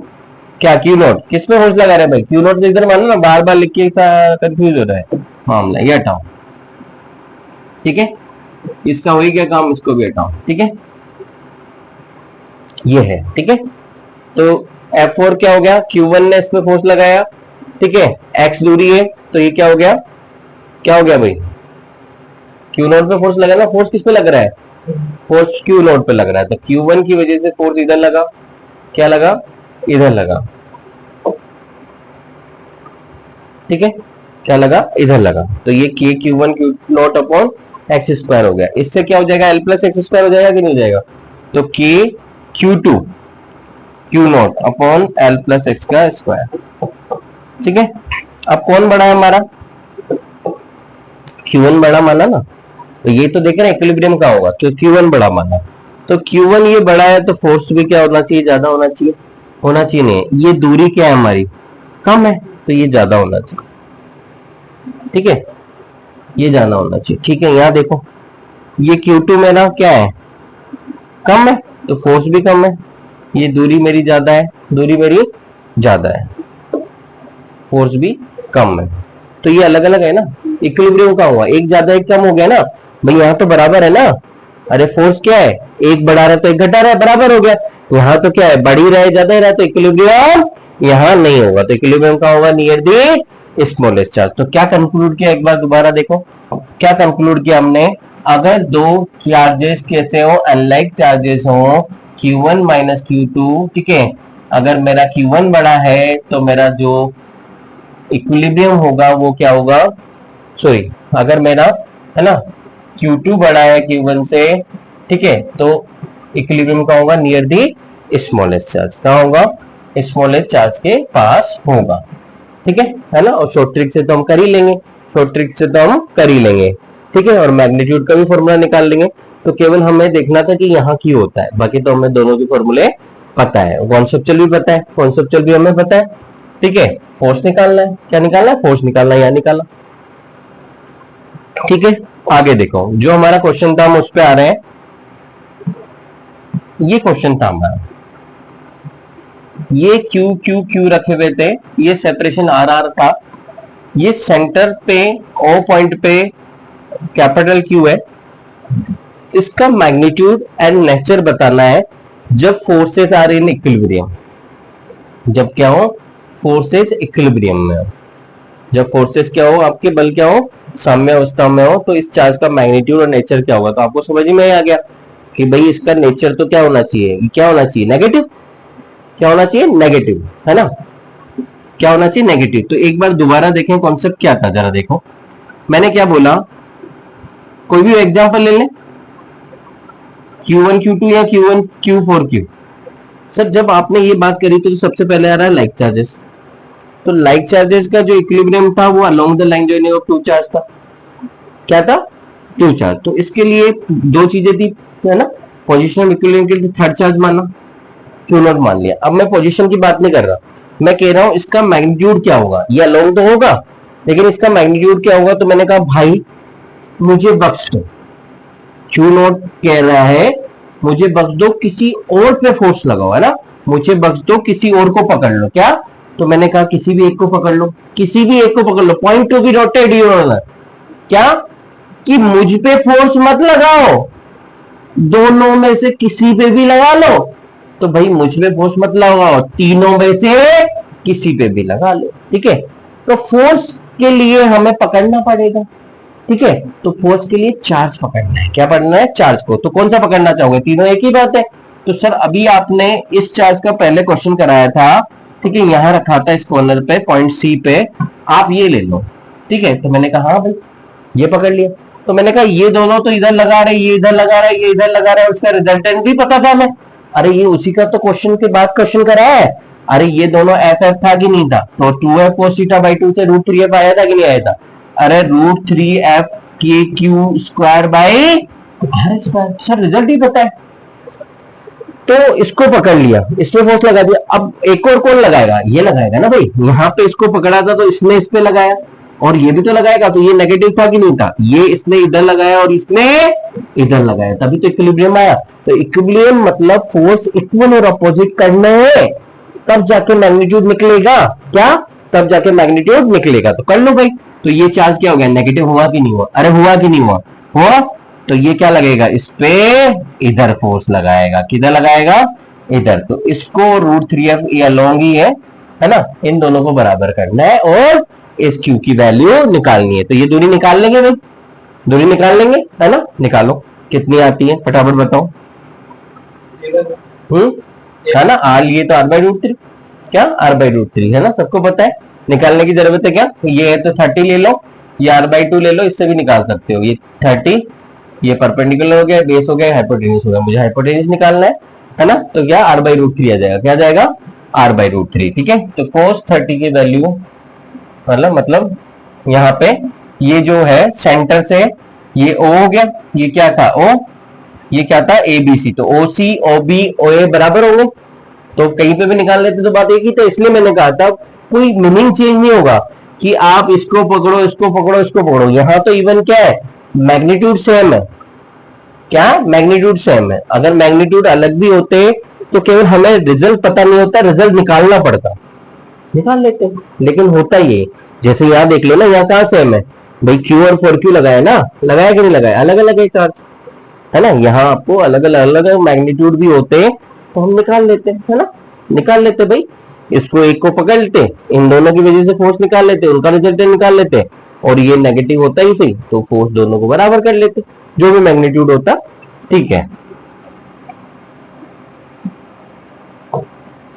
क्या Q0, किस पे फोर्स लगा रहे हैं भाई, Q0 से इधर मानो ना, बार बार लिख के कंफ्यूज हो रहा है मामला, ये हटाओ, ठीक है, इसका वही क्या काम, इसको भी हटाओ, ठीक है, ये है, ठीक है। तो F4 क्या हो गया, Q1 ने इसमें फोर्स लगाया, ठीक है, x दूरी है, तो ये क्या हो गया, क्या हो गया भाई, Q0 पे फोर्स लगा ना, फोर्स किस पे लग रहा है, फोर्स Q0 पे लग रहा है, तो Q1 की वजह से फोर्स इधर लगा, क्या लगा, इधर लगा, ठीक है, क्या लगा, इधर लगा, तो ये K Q1 Q0 upon x square हो गया। इससे क्या हो जाएगा, L प्लस एक्स स्क्वायर हो जाएगा कि नहीं हो जाएगा, तो K Q2 Q0 upon L plus x का स्क्वायर, ठीक है। अब कौन बड़ा है हमारा, Q1 बड़ा माना ना, तो ये तो देख रहे हैं इक्विलिब्रियम का होगा, तो Q1 बड़ा माना, तो Q1 ये बड़ा है तो फोर्स भी क्या होना चाहिए, ज्यादा होना चाहिए, होना चाहिए नहीं, ये दूरी क्या है हमारी, कम है, तो ये ज्यादा होना चाहिए, ठीक है, ये ज्यादा होना चाहिए, ठीक है। यहाँ देखो ये Q2 मेरा क्या है, कम है तो फोर्स भी कम है, ये दूरी मेरी ज्यादा है, दूरी मेरी ज्यादा है, फोर्स भी कम है, तो ये अलग अलग है ना, इक्विलिब्रियम का हुआ, एक ज्यादा एक कम हो गया ना भाई, यहाँ तो बराबर है ना, अरे फोर्स क्या है, एक बढ़ा रहा है तो एक घटा रहा है, बराबर हो गया, यहाँ तो क्या है, बढ़ ही रहा है ज्यादा ही रहा है, तो इक्विलिब्रियम यहाँ नहीं होगा, तो इक्विलिब्रियम का होगा नियर दी स्मॉलेस्ट चार्ज। तो क्या कंक्लूड किया, एक बार दोबारा देखो क्या कंक्लूड किया हमने, अगर दो चार्जेस कैसे हो, अनलाइक चार्जेस हो, Q1 माइनस Q2, ठीक है, अगर मेरा Q1 बड़ा है तो मेरा जो इक्विलिब्रियम होगा वो क्या होगा, सॉरी, अगर मेरा है ना Q2 बड़ा है Q1 से, ठीक है, तो इक्विलिब्रियम का होगा नियर दी स्मॉलेस्ट चार्ज, कहाँ होगा, स्मॉलेस्ट चार्ज के पास होगा, ठीक है ना, और शॉर्ट ट्रिक से तो हम कर ही लेंगे, शॉर्ट ट्रिक से तो हम कर ही लेंगे, ठीक है, और मैग्नीट्यूड का भी फॉर्मूला निकाल लेंगे, तो केवल हमें देखना था कि यहाँ की होता है, बाकी तो हमें दोनों के फॉर्मूले पता है, कॉन्सेप्चुअल भी पता है, कॉन्सेप्चुअल भी हमें पता है, ठीक है, फोर्स निकालना है, क्या निकालना है, फोर्स निकालना है, यहाँ निकालना, ठीक है। आगे देखो जो हमारा क्वेश्चन था हम उस पर आ रहे हैं, ये क्वेश्चन था हमारा, ये क्यू क्यू क्यू रखे हुए थे, ये सेपरेशन आर आर था, ये सेंटर पे ओ पॉइंट पे कैपिटल क्यू है, इसका मैग्नीट्यूड एंड नेचर बताना है जब फोर्सेस आर इन इक्विलिब्रियम, जब क्या हो, फोर्सेस इक्विलिब्रियम में हो, जब फोर्सेस क्या हो, आपके बल क्या हो, साम्य अवस्था में हो, तो इस चार्ज का मैग्नीट्यूड और नेचर क्या होगा, तो आपको समझ में आ गया कि भाई इसका नेचर तो क्या होना चाहिए, क्या होना चाहिए, नेगेटिव, क्या होना चाहिए, नेगेटिव, है ना, क्या होना चाहिए, नेगेटिव। तो एक बार दोबारा देखें कॉन्सेप्ट क्या था, जरा देखो मैंने क्या बोला, कोई भी एग्जांपल ले लें, Q1 Q2 या Q1 Q4 Q, सर जब आपने ये बात करी तो सबसे पहले आ रहा है लाइक चार्जेस, तो लाइक चार्जेस का जो इक्विलिब्रियम था वो along the line joining of two charge था, क्या था, टू चार्ज, तो इसके लिए दो चीजें थी, है ना, पोजिशनल इक्विलिब्रियम के लिए थर्ड चार्ज माना, Q नॉट मान लिया। अब मैं पोजीशन की बात नहीं कर रहा, मैं कह रहा हूं इसका मैग्नीट्यूड क्या होगा, ये अलोंग तो होगा लेकिन इसका मैग्नीट्यूड क्या होगा, तो मैंने कहा भाई मुझे बख्श दो, Q नॉट कह रहा है मुझे बख्श दो, किसी और पे फोर्स लगाओ, है ना, मुझे बख्श दो, किसी और को पकड़ लो, क्या, तो मैंने कहा किसी भी एक को पकड़ लो, किसी भी एक को पकड़ लो, point to be noted your, क्या, कि मुझ पे फोर्स मत लगाओ, दोनों में से किसी पे भी लगा लो, तो भाई मुझ पे फोर्स मत लगाओ, तीनों में से किसी पे भी लगा लो, ठीक है, तो फोर्स के लिए हमें पकड़ना पड़ेगा, ठीक है, तो फोर्स के लिए चार्ज पकड़ना है, क्या पकड़ना है, चार्ज को, तो कौन सा पकड़ना चाहोगे, तीनों एक ही बात है, तो सर अभी आपने इस चार्ज का पहले क्वेश्चन कराया था, ठीक है, यहां रखा था इस कॉर्नर पे, पॉइंट सी पे, आप ये ले लो, ठीक है, तो मैंने कहा हाँ भाई ये पकड़ लिया, तो मैंने कहा ये दोनों तो इधर लगा रहे, ये इधर लगा रहे, ये इधर लगा रहे, उसका रिजल्टेंट भी पता था हमें, अरे ये उसी का तो क्वेश्चन के बाद क्वेश्चन कराया है, अरे ये दोनों एफ एफ था कि नहीं था, तो 2f cos थीटा बाई 2 से √3f आया था कि नहीं आया था, अरे √3f के Q square by R square, sir result ही पता है, तो इसको पकड़ लिया, इसमें फोर्स लगा दिया, अब एक और कौन लगाएगा, ये लगाएगा ना भाई, यहाँ पे इसको पकड़ा था तो इसने इस पे लगाया, और ये भी तो लगाएगा, तो ये नेगेटिव था कि नहीं था, ये इसने इधर लगाया और इसने इधर लगाया, तभी तो इक्विलिब्रियम आया, तो इक्विलिब्रियम मतलब फोर्स इक्वल और अपोजिट करना है, तब जाके मैग्नीट्यूड निकलेगा, क्या, तब जाके मैग्नीट्यूड निकलेगा, तो कर लो भाई, तो ये चार्ज क्या हो गया, नेगेटिव हुआ कि नहीं हुआ, अरे हुआ कि नहीं हुआ, हुआ, तो ये क्या लगेगा, इस पे इधर फोर्स लगाएगा, किधर लगाएगा, इधर, तो इसको √3f ये लॉन्ग ही है ना, इन दोनों को बराबर करना है और इस Q की वैल्यू निकालनी है, तो ये दूरी निकाल लेंगे भाई, दूरी निकाल लेंगे, है ना, निकालो कितनी आती है फटाफट बताओ, है ना, आर लिए तो r/√3, क्या r/√3 है ना, सबको पता है, निकालने की जरूरत है क्या, ये है तो 30 ले लो, ये r/2 ले लो, इससे भी निकाल सकते हो, ये 30, ये परपेंडिकुलर हो गया, बेस हो गया, हाइपोटेन्यूज हो गया, मुझे हाइपोटेन्यूज निकालना है ना, तो क्या r/√3 आ जाएगा, क्या जाएगा r/√3, ठीक है, तो cos 30 की वैल्यू मतलब यहाँ पे ये जो है सेंटर से ये O हो गया, ये क्या था O, ये क्या था ABC, तो OC OB OA बराबर होंगे, तो कहीं पे भी निकाल लेते तो बात एक ही, तो इसलिए मैंने कहा था कोई मीनिंग चेंज नहीं होगा कि आप इसको पकड़ो इसको पकड़ो इसको पकड़ो, यहां तो इवन क्या है, मैग्नीट्यूड सेम है, क्या मैग्नीट्यूड सेम है। अगर मैग्नीट्यूड अलग भी होते तो केवल हमें रिजल्ट पता नहीं होता, रिजल्ट निकालना पड़ता, निकाल लेते हैं। लेकिन होता ये, जैसे यहाँ देख लो ना, यहाँ कहाँ सेम है भाई, क्यू और फोर क्यू लगाया ना, लगाया कि नहीं लगाया, अलग अलग है चार्ज, है ना। यहाँ आपको अलग अलग मैग्नीट्यूड भी होते तो हम निकाल लेते, है ना, निकाल लेते भाई। इसको एक को पकड़ लेते, इन दोनों की वजह से फोर्स निकाल लेते, उनका रिजल्टेंट निकाल लेते, और ये नेगेटिव होता ही सही तो फोर्स दोनों को बराबर कर लेते, जो भी मैग्नीट्यूड होता। ठीक है,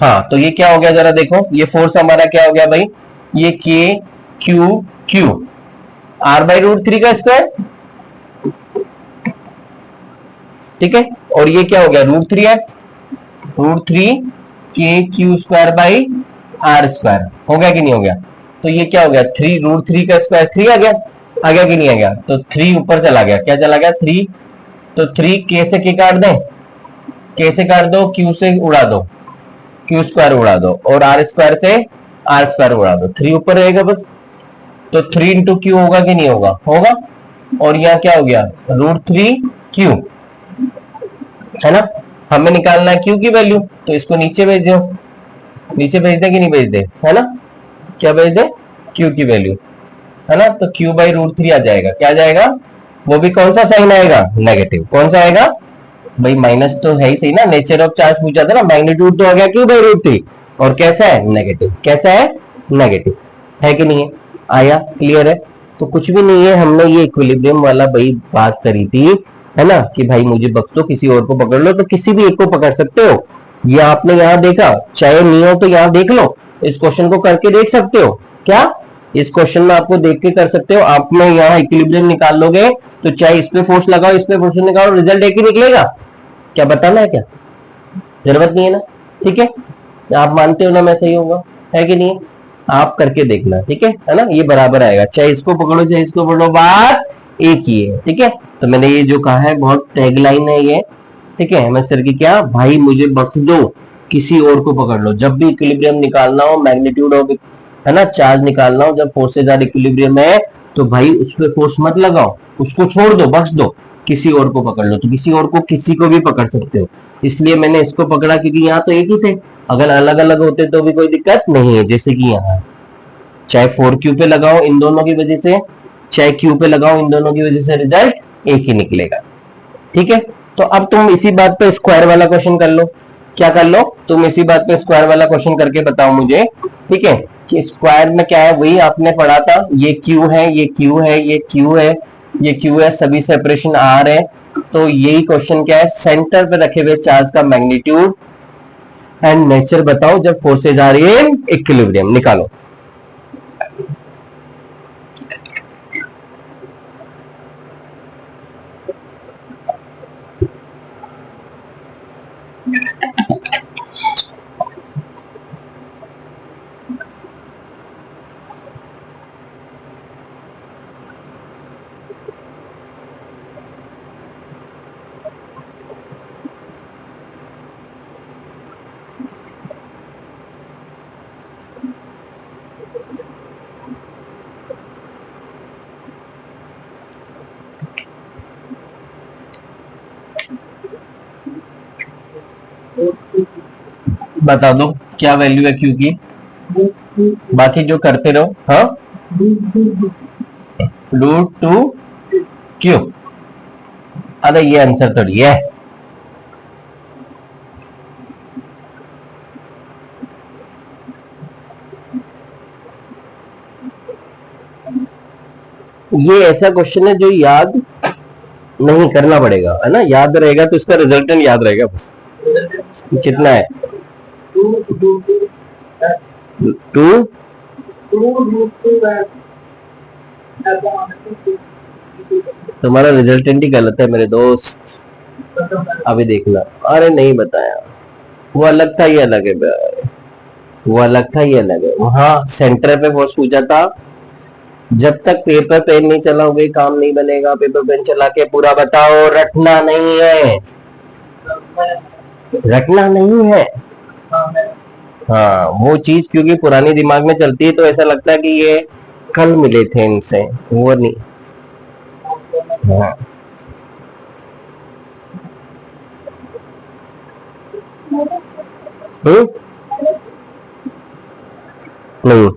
हाँ तो ये क्या हो गया जरा देखो, ये फोर्स हमारा क्या हो गया भाई, ये K Q Q R by root three का स्क्वायर, ठीक है। और ये क्या हो गया रूट थ्री है, root three K Q square by R square, हो गया कि नहीं हो गया। तो ये क्या हो गया, थ्री रूट थ्री का स्क्वायर थ्री आ गया कि नहीं आ गया। तो थ्री ऊपर चला गया, क्या चला गया थ्री, तो थ्री के से के काट दें, के से काट दो, क्यू से उड़ा दो, क्यू स्क्वायर उड़ा दो, और आर स्क्वायर से आर स्क्वायर उड़ा दो, थ्री ऊपर रहेगा बस। तो थ्री इंटू क्यू होगा कि नहीं होगा, होगा। और यहाँ क्या हो गया रूट थ्री क्यू, है ना। हमें निकालना है क्यू की वैल्यू, तो इसको नीचे भेज दो, नीचे भेज दे कि नहीं भेज दे, है ना, क्या भेज दे क्यू की वैल्यू, है ना। तो क्यू बाई रूट थ्री आ जाएगा, क्या आ जाएगा, वो भी कौन सा साइन आएगा, नेगेटिव। कौन सा आएगा भाई, माइनस तो है ही सही ना, नेचर ऑफ चार्ज पूछा था ना, मैग्नीट्यूड तो आ गया क्यू बाई रूट थ्री, और कैसा है नेगेटिव, कैसा है नेगेटिव, है कि नहीं है, आया, क्लियर है। तो कुछ भी नहीं है, हमने ये इक्विलिब्रियम वाला भाई बात करी थी, है ना, कि भाई मुझे बख्श दो, किसी और को पकड़ लो, तो किसी भी एक को पकड़ सकते हो। ये आपने यहाँ देखा, चाहे नहीं हो तो यहाँ देख लो, इस क्वेश्चन को करके देख सकते हो, क्या इस क्वेश्चन में आपको देख के कर सकते हो। आप में यहाँ इक्विलिब्रियम निकाल लोगे तो चाहे इस पे फोर्स लगाओ, इस पे फोर्स निकालो, रिजल्ट एक ही निकलेगा। क्या बताना है क्या, जरूरत नहीं है ना, ठीक है। आप मानते हो ना मैं सही होगा, है कि नहीं, आप करके देखना, ठीक है ना, ये बराबर आएगा, चाहे इसको पकड़ो चाहे इसको पकड़ो, बात एक ही है, ठीक है। तो मैंने ये जो कहा है बहुत टैगलाइन है ये, ठीक है। मैं सर की क्या भाई मुझे बख्श दो, किसी और को पकड़ लो, जब भी इक्विलिब्रियम निकालना हो, मैग्नीट्यूड ऑफ, है ना, चार्ज निकालना हो, जब फोर्सेज आर इक्विलिब्रियम है तो भाई उस पर फोर्स मत लगाओ, उसको छोड़ दो, बख्श दो, किसी और को पकड़ लो। तो किसी और को किसी को भी पकड़ सकते हो, इसलिए मैंने इसको पकड़ा क्योंकि यहाँ तो एक ही थे, अगर अलग अलग होते तो भी कोई दिक्कत नहीं है। जैसे कि यहाँ चाहे फोर क्यू पे लगाओ इन दोनों की वजह से, चाहे क्यू पे लगाओ इन दोनों की वजह से, रिजल्ट एक ही निकलेगा, ठीक है। तो अब तुम इसी बात पे स्क्वायर वाला क्वेश्चन कर लो, क्या कर लो तुम इसी बात पे स्क्वायर वाला क्वेश्चन करके बताओ मुझे, ठीक है, कि स्क्वायर में क्या है, वही आपने पढ़ा था, ये क्यू है, ये क्यू है, ये क्यू है, ये क्यू है, सभी सेपरेशन आर है। तो यही क्वेश्चन क्या है, सेंटर पे रखे हुए चार्ज का मैग्नीट्यूड एंड नेचर बताओ जब फोर्सेज आर इन इक्विलिब्रियम, निकालो। बता दो क्या वैल्यू है क्यू की, बाकी जो करते रहो। हाँ, रूट टू क्यू, अरे ये आंसर थोड़ी है, ये ऐसा क्वेश्चन है जो याद नहीं करना पड़ेगा, है ना, याद रहेगा तो इसका रिजल्टेंट याद रहेगा बस। कितना है, टू, तुम्हारा रिजल्टेंट ही गलत है मेरे दोस्त, अभी देखना। अरे नहीं बताया, वो अलग था ये अलग है, वो अलग था ये अलग है। वहां सेंटर पे फोर्स पूछा था, जब तक पेपर पेन नहीं चलाओगे काम नहीं बनेगा, पेपर पेन चला के पूरा बताओ, रटना नहीं है, रटना नहीं है। हाँ वो चीज क्योंकि पुरानी दिमाग में चलती है तो ऐसा लगता है कि ये कल मिले थे इनसे, वो नहीं। हाँ हम्म, नहीं।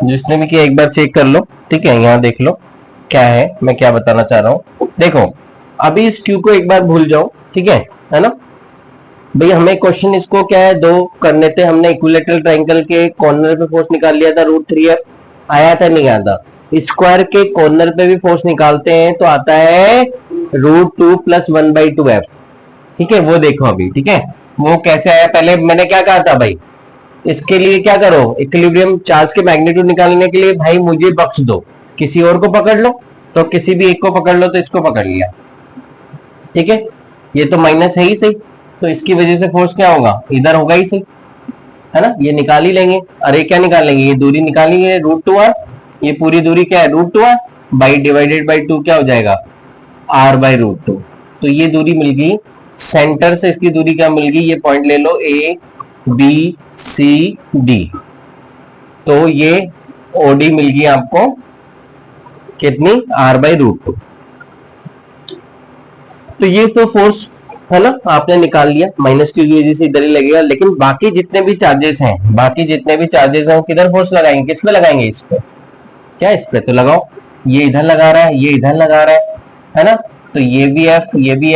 जिसने भी किया एक बार चेक कर लो, ठीक है। यहाँ देख लो क्या है, मैं क्या बताना चाह रहा हूँ। देखो अभी इस क्यू को एक बार भूल जाओ, ठीक है ना। भाई हमें क्वेश्चन इसको क्या है, दो करने थे हमने। इक्विलेटरल ट्रायंगल के कॉर्नर पे फोर्स निकाल लिया था, √3F आया था, नहीं आता। स्क्वायर के कॉर्नर पे भी फोर्स निकालते हैं तो आता है √2 + 1/2F, ठीक है। वो देखो अभी, ठीक है, वो कैसे आया। पहले मैंने क्या कहा था भाई, इसके लिए क्या करो, इक्विलिब्रियम चार्ज के मैग्नीट्यूड निकालने के लिए भाई मुझे बख्श दो, किसी और को पकड़ लो। तो किसी भी एक को पकड़ लो, तो इसको पकड़ लिया, ठीक है। ये तो माइनस है ही सही, तो इसकी वजह से फोर्स क्या होगा, इधर होगा ही सही, है ना। ये निकाल ही लेंगे। अरे क्या निकालेंगे, ये दूरी निकालेंगे √2R। ये पूरी दूरी क्या है, √2R बाई डिवाइडेड बाई 2 क्या हो जाएगा, R/√2। तो ये दूरी मिल गई, सेंटर से इसकी दूरी क्या मिल गई, ये पॉइंट ले लो ABCD। तो ये OD मिल गई आपको कितनी, R/√2। तो ये तो फोर्स है ना, आपने निकाल लिया। माइनस की वजह से इधर ही लगेगा, लेकिन बाकी जितने भी चार्जेस हैं, बाकी जितने भी चार्जेस हैं वो किधर फोर्स लगाएंगे, किस पे लगाएंगे, इस पे, क्या इस पे तो लगाओ। ये इधर लगा रहा है, ये इधर लगा रहा है ना। तो ये भी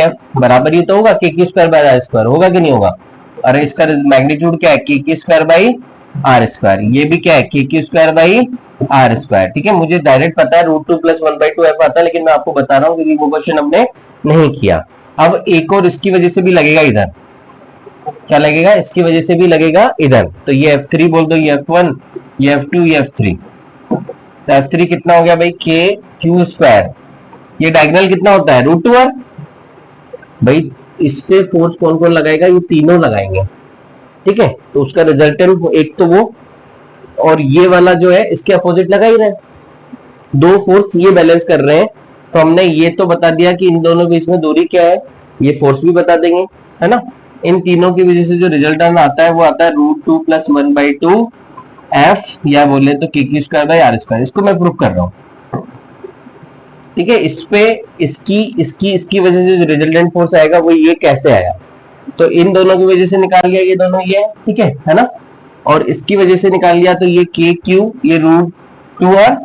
F बराबर ही तो होगा k²/r², होगा कि नहीं होगा। अरे इसका मैग्नीट्यूड क्या है, k²/r²। ये भी क्या है, k²/r², ठीक है। मुझे डायरेक्ट पता है √2 + 1/2F आता है, लेकिन मैं आपको बता रहा हूँ क्योंकि वो क्वेश्चन हमने नहीं किया। अब एक और इसकी वजह से भी लगेगा इधर, क्या लगेगा, इसकी वजह से भी लगेगा इधर। तो ये F3 बोल दो, ये F1, ये F2, ये F3। तो F3 कितना हो गया भाई, KQ²। ये डायगोनल कितना होता है, √2R। भाई इस पे फोर्स कौन कौन लगाएगा, ये तीनों लगाएंगे, ठीक है। तो उसका रिजल्टेंट एक तो वो, और ये वाला जो है इसके अपोजिट लगा ही रहे, दो फोर्स ये बैलेंस कर रहे हैं। तो हमने ये तो बता दिया कि इन दोनों के बीच में दूरी क्या है, ये फोर्स भी बता देंगे, है ना। इन तीनों की वजह से जो रिजल्टेंट आता है वो आता है √2 + 1/2F, या बोले तो k²/r²। इसको मैं प्रूव कर रहा हूँ, ठीक है। इस पे इसकी इसकी इसकी वजह से जो रिजल्टेंट फोर्स आएगा वो ये कैसे आया, तो इन दोनों की वजह से निकाल लिया, ये दोनों ये, ठीक है ना। और इसकी वजह से निकाल लिया, तो ये KQ, ये √2R,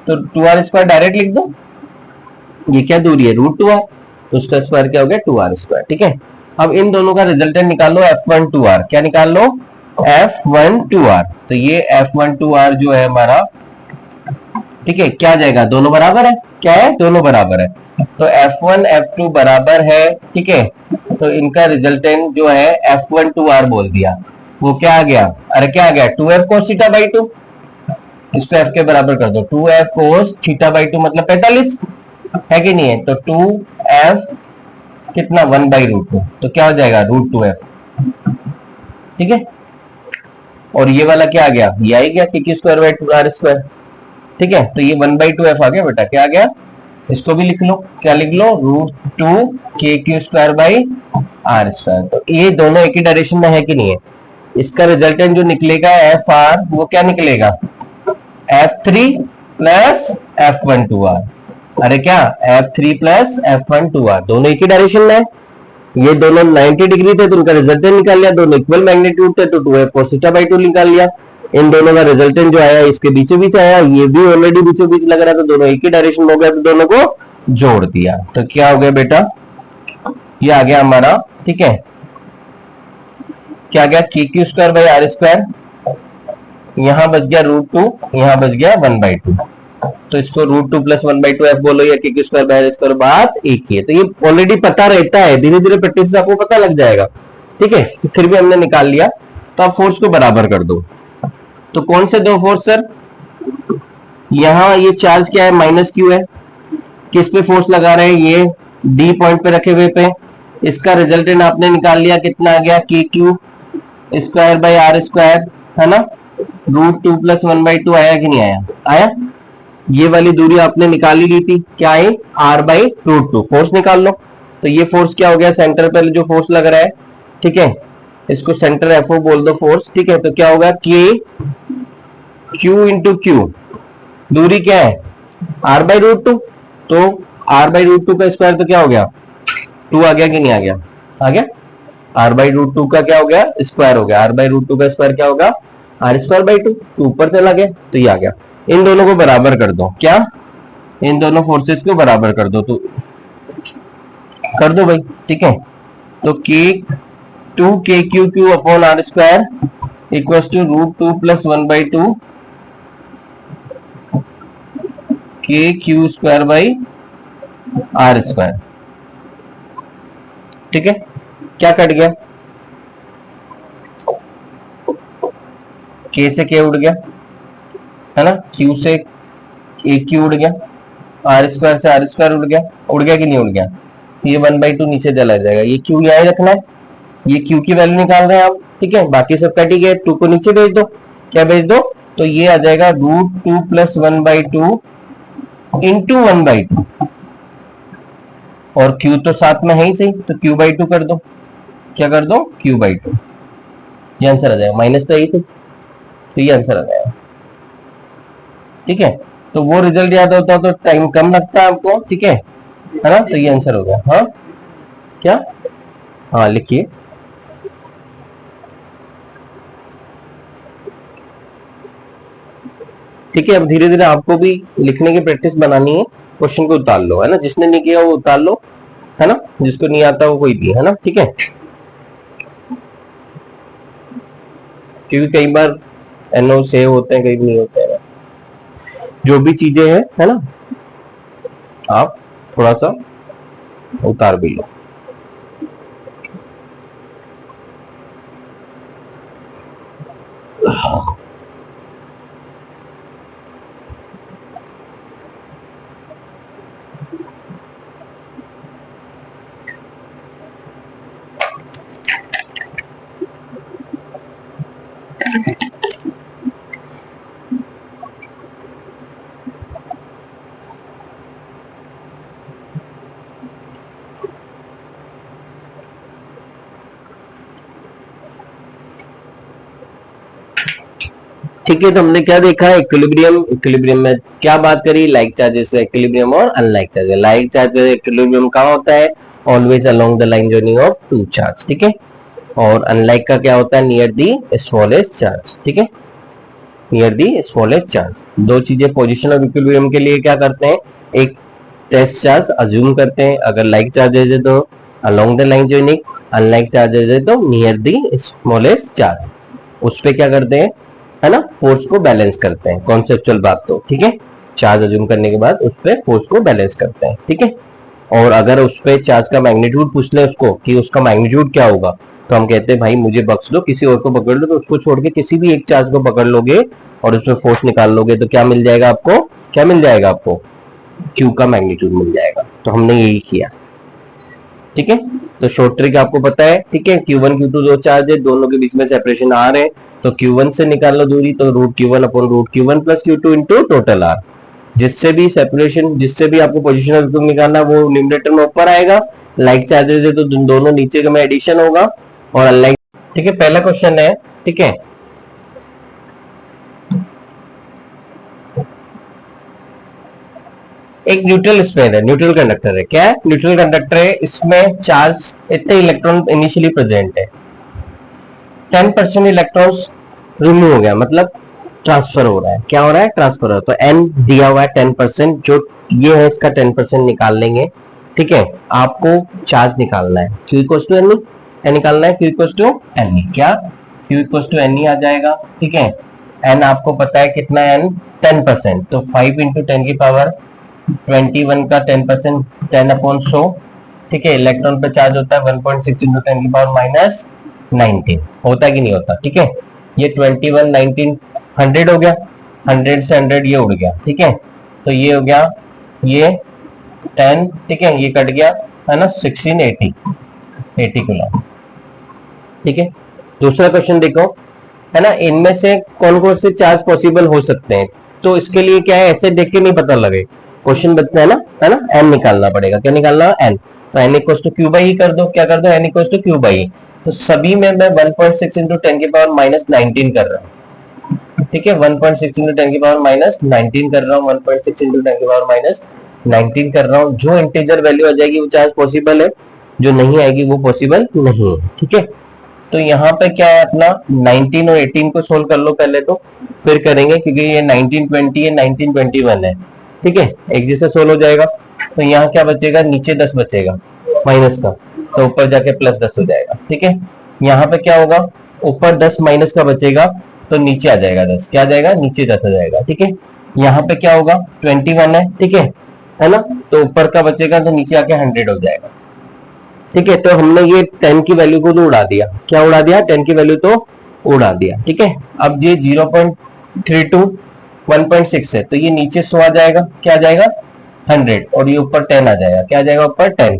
तो 2R² डायरेक्ट लिख दो। ये क्या दूरी है, √2R, तो उसका स्क्वायर क्या हो गया, 2R², ठीक है। अब इन दोनों का रिजल्टेंट निकाल लो, F12R। क्या निकाल लो, F12R। तो ये F12R जो है हमारा, ठीक है, क्या जाएगा, दोनों बराबर है, क्या है, दोनों बराबर है। तो F1 F2 बराबर है, ठीक है। तो इनका रिजल्टेंट जो है F12R बोल दिया, वो क्या आ गया, अरे क्या आ गया, 2F cos θ/2। इसको F के बराबर कर दो, 2F cos θ/2 मतलब 45, है कि नहीं है। तो 2F कितना, 1/√2, तो क्या हो जाएगा, √2F, ठीक है। और ये वाला क्या आ गया, ये आ गया k²/r², ठीक है। तो ये 1/2F आ गया बेटा, क्या आ गया, इसको भी लिख लो, क्या लिख लो, √2 k²/r²। तो ये दोनों एक ही डायरेक्शन में है कि नहीं है। इसका रिजल्टेंट जो निकलेगा FR, वो क्या निकलेगा, F3 + F12R। अरे क्या, F3 + F12R, दोनों एक ही डायरेक्शन में है। ये दोनों 90 डिग्री थे तो उनका रिजल्टेंट निकाल लिया, दोनों इक्वल मैग्नीट्यूड थे तो 2F cos θ/2 निकाल लिया। इन दोनों का रिजल्टेंट जो आया इसके बीचों बीच आया, ये भी ऑलरेडी बीचों बीच लग रहा था, दोनों एक ही डायरेक्शन में हो गया, तो दोनों को जोड़ दिया। तो क्या हो गया बेटा, ये आ गया हमारा, ठीक है, क्या आ गया, KQ²/r²। यहां बच गया √2, यहां बच गया 1/2। तो इसको √2 + 1/2F बोलो या KQ²/r², बात एक ही है। तो ये ऑलरेडी पता रहता है, धीरे धीरे प्रैक्टिस से आपको पता लग जाएगा, ठीक है। तो फिर भी हमने निकाल लिया। तो आप फोर्स को बराबर कर दो। तो कौन से दो फोर्स सर, यहाँ ये चार्ज क्या है, माइनस क्यू है। किस पे फोर्स लगा रहे हैं, ये डी पॉइंट पे रखे हुए पे। इसका रिजल्टेंट आपने निकाल लिया, कितना आ गया, K Q square by R square, है ना। √2 + 1/2 आया कि नहीं आया, आया। ये वाली दूरी आपने निकाल ही ली थी, क्या है, r/√2। फोर्स निकाल लो। तो ये फोर्स क्या हो गया, सेंटर पर जो फोर्स लग रहा है, ठीक है, इसको सेंटर एफओ बोल दो फोर्स, ठीक है। तो क्या होगा, के क्यू इंटू क्यू, दूरी क्या है, r/√2। तो r/√2 का स्क्वायर तो क्या हो गया, 2 आ गया कि नहीं आ गया, आ गया। r/√2 का क्या हो गया, स्क्वायर हो गया। r/√2 का स्क्वायर क्या होगा, r²/2। तो ऊपर चला गया, तो ये आ गया। इन दोनों को बराबर कर दो, क्या, इन दोनों फोर्सेस को बराबर कर दो, तो कर दो भाई, ठीक है। तो K2 upon r² equals to √2 + 1/2 KQ²/r², ठीक है। क्या कट गया, K से K उड़ गया, है ना, Q से AQ उड़ गया, r² से r² उड़ गया कि नहीं उड़ गया। ये 1/2 नीचे चला जाएगा, ये Q यहाँ ही रखना है, ये Q की वैल्यू निकाल रहे हैं आप, ठीक है। बाकी सब कट ही गए, 2 को नीचे भेज दो, क्या भेज दो, तो ये आ जाएगा √2 + 1/2 इंटू 1/2, और Q तो साथ में है ही सही, तो Q/2 कर दो, क्या कर दो, Q/2। ये आंसर आ जाएगा, माइनस तो यही थी, तो ये आंसर आ जाएगा, ठीक है। तो वो रिजल्ट याद होता तो टाइम कम लगता है आपको, ठीक है ना। तो ये आंसर हो गया, हाँ क्या, हाँ लिखिए। ठीक है, अब धीरे धीरे आपको भी लिखने की प्रैक्टिस बनानी है, क्वेश्चन को उतार लो, है ना। जिसने नहीं किया वो उतार लो, है ना, जिसको नहीं आता वो कोई भी, है ना, ठीक है। क्योंकि कई बार एनओ सेव होते हैं, कई नहीं होते हैं, जो भी चीजें हैं, है ना, आप थोड़ा सा उतार भी लो। ठीक है, तो हमने क्या देखा, इक्विलिब्रियम। इक्विलिब्रियम में क्या बात करी, लाइक चार्जेस का इक्विलिब्रियम और unlike charges. Like charges equilibrium कहाँ होता है, always along the line journey of two charge, ठीक है। और अनलाइक का क्या होता है, नियर दी स्मॉलेस्ट चार्ज, ठीक है, नियर दी स्मॉलेस्ट चार्ज। दो चीजें पोजीशन ऑफ इक्विलिब्रियम के लिए क्या करते हैं, एक टेस्ट चार्ज अज्यूम करते हैं, अगर लाइक चार्जेस है तो along the line journey, unlike charges है तो नियर दी स्मॉलेस्ट चार्ज। उस पे क्या करते हैं, है ना, फोर्स को बैलेंस करते हैं, कॉन्सेप्चुअल बात तो, ठीक है। चार्ज अज्यूम करने के बाद उस पे फोर्स को बैलेंस करते हैं, ठीक है। और अगर उस पे चार्ज का मैग्नीट्यूड पूछ ले उसको कि उसका मैग्नीट्यूड क्या होगा, तो हम कहते हैं भाई मुझे बख्श दो, किसी और को पकड़ लो। तो उसको छोड़ के किसी भी एक चार्ज को पकड़ लोगे और उसमें फोर्स निकाल लोगे तो क्या मिल जाएगा आपको, क्या मिल जाएगा आपको, Q का मैग्नीट्यूड मिल जाएगा। तो हमने यही किया, ठीक है। तो शॉर्ट ट्रिक आपको पता है, ठीक है। Q1 Q2 दो चार्ज है, दोनों के बीच में सेपरेशन R है, तो Q1 से निकाल लो दूरी, तो √Q1 upon √Q1 + Q2 into total R। जिससे भी सेपरेशन, जिससे भी आपको पोजीशन ऑफ इक्विलिब्रियम निकालना, वो न्यूमरेटर में ऊपर आएगा। लाइक चार्जेस है तो दोनों नीचे में एडिशन होगा, और अनलाइक, ठीक है। पहला क्वेश्चन है, ठीक है, एक न्यूट्रल स्पेयर है, न्यूट्रल कंडक्टर है, क्या है, न्यूट्रल कंडक्टर है, इसमें चार्ज इतने इलेक्ट्रॉन इनिशियली प्रेजेंट है, 10% इलेक्ट्रॉन्स रिमूव हो गया, मतलब ट्रांसफर हो रहा है, क्या हो रहा है, ट्रांसफर हो रहा है। तो एन दिया हुआ है 10%, जो ये है इसका 10% निकाल लेंगे, ठीक है। आपको चार्ज निकालना है, Q equals to N E, निकालना है Q equals to N E, क्या, Q equals to N E आ जाएगा, ठीक है। एन आपको पता है कितना है, एन 10%, तो 5 इंटू 10 की पावर 21 का 10%, 10/100, ठीक है। इलेक्ट्रॉन पे चार्ज होता है 1.6 इंटू 10 की पावर -19, होता है कि नहीं होता, ठीक है। ये 21 19 100 हो गया, 100 से 100 ये उड़ गया, ठीक है। तो ये हो गया, ये 10, ठीक है, ये कट गया, है ना, 16 80 कूलम, ठीक है। दूसरा क्वेश्चन देखो, है ना, इनमें से कौन कौन से चार्ज पॉसिबल हो सकते हैं। तो इसके लिए क्या है, ऐसे देख के नहीं पता लगे, क्वेश्चन बताते हैं ना, है ना, एन निकालना पड़ेगा। क्या निकालना है, एन। तो N equal to Q by कर दो, क्या कर दो, N equal to Q by. तो सभी में मैं 1.6 इंटू 10 की पावर माइनस 19 कर रहा हूँ, ठीक है, 1.6 इंटू 10 की पावर माइनस 19 कर रहा हूँ, 1.6 इंटू 10 की पावर माइनस 19 कर रहा हूँ। जो इंटीजर वैल्यू आ जाएगी वो चार्ज पॉसिबल है, जो नहीं आएगी वो पॉसिबल नहीं है, ठीक है। तो यहाँ पे क्या है, अपना 19 और 18 को सोल्व कर लो पहले, तो फिर करेंगे, क्योंकि ये 1920 है, 1921 है, ठीक है, एक जैसे सोल्व हो जाएगा। तो यहाँ क्या बचेगा, नीचे 10 बचेगा माइनस का, तो ऊपर जाके प्लस 10 हो जाएगा, ठीक है। यहाँ पे क्या होगा, ऊपर 10 माइनस का बचेगा, तो नीचे आ जाएगा 10, क्या आ जाएगा, नीचे 10 आ जाएगा, ठीक है। यहाँ पे क्या होगा, 21 है, ठीक है ना, तो ऊपर का बचेगा, तो नीचे आके 100 हो जाएगा, ठीक है। तो हमने ये 10 की वैल्यू को तो उड़ा दिया, क्या उड़ा दिया, 10 की वैल्यू तो उड़ा दिया, ठीक है। अब ये 0.32 1.6 है, तो ये नीचे 100 आ जाएगा, क्या आ जाएगा, 100, और ये ऊपर 10 आ जाएगा, क्या आ जाएगा, ऊपर 10।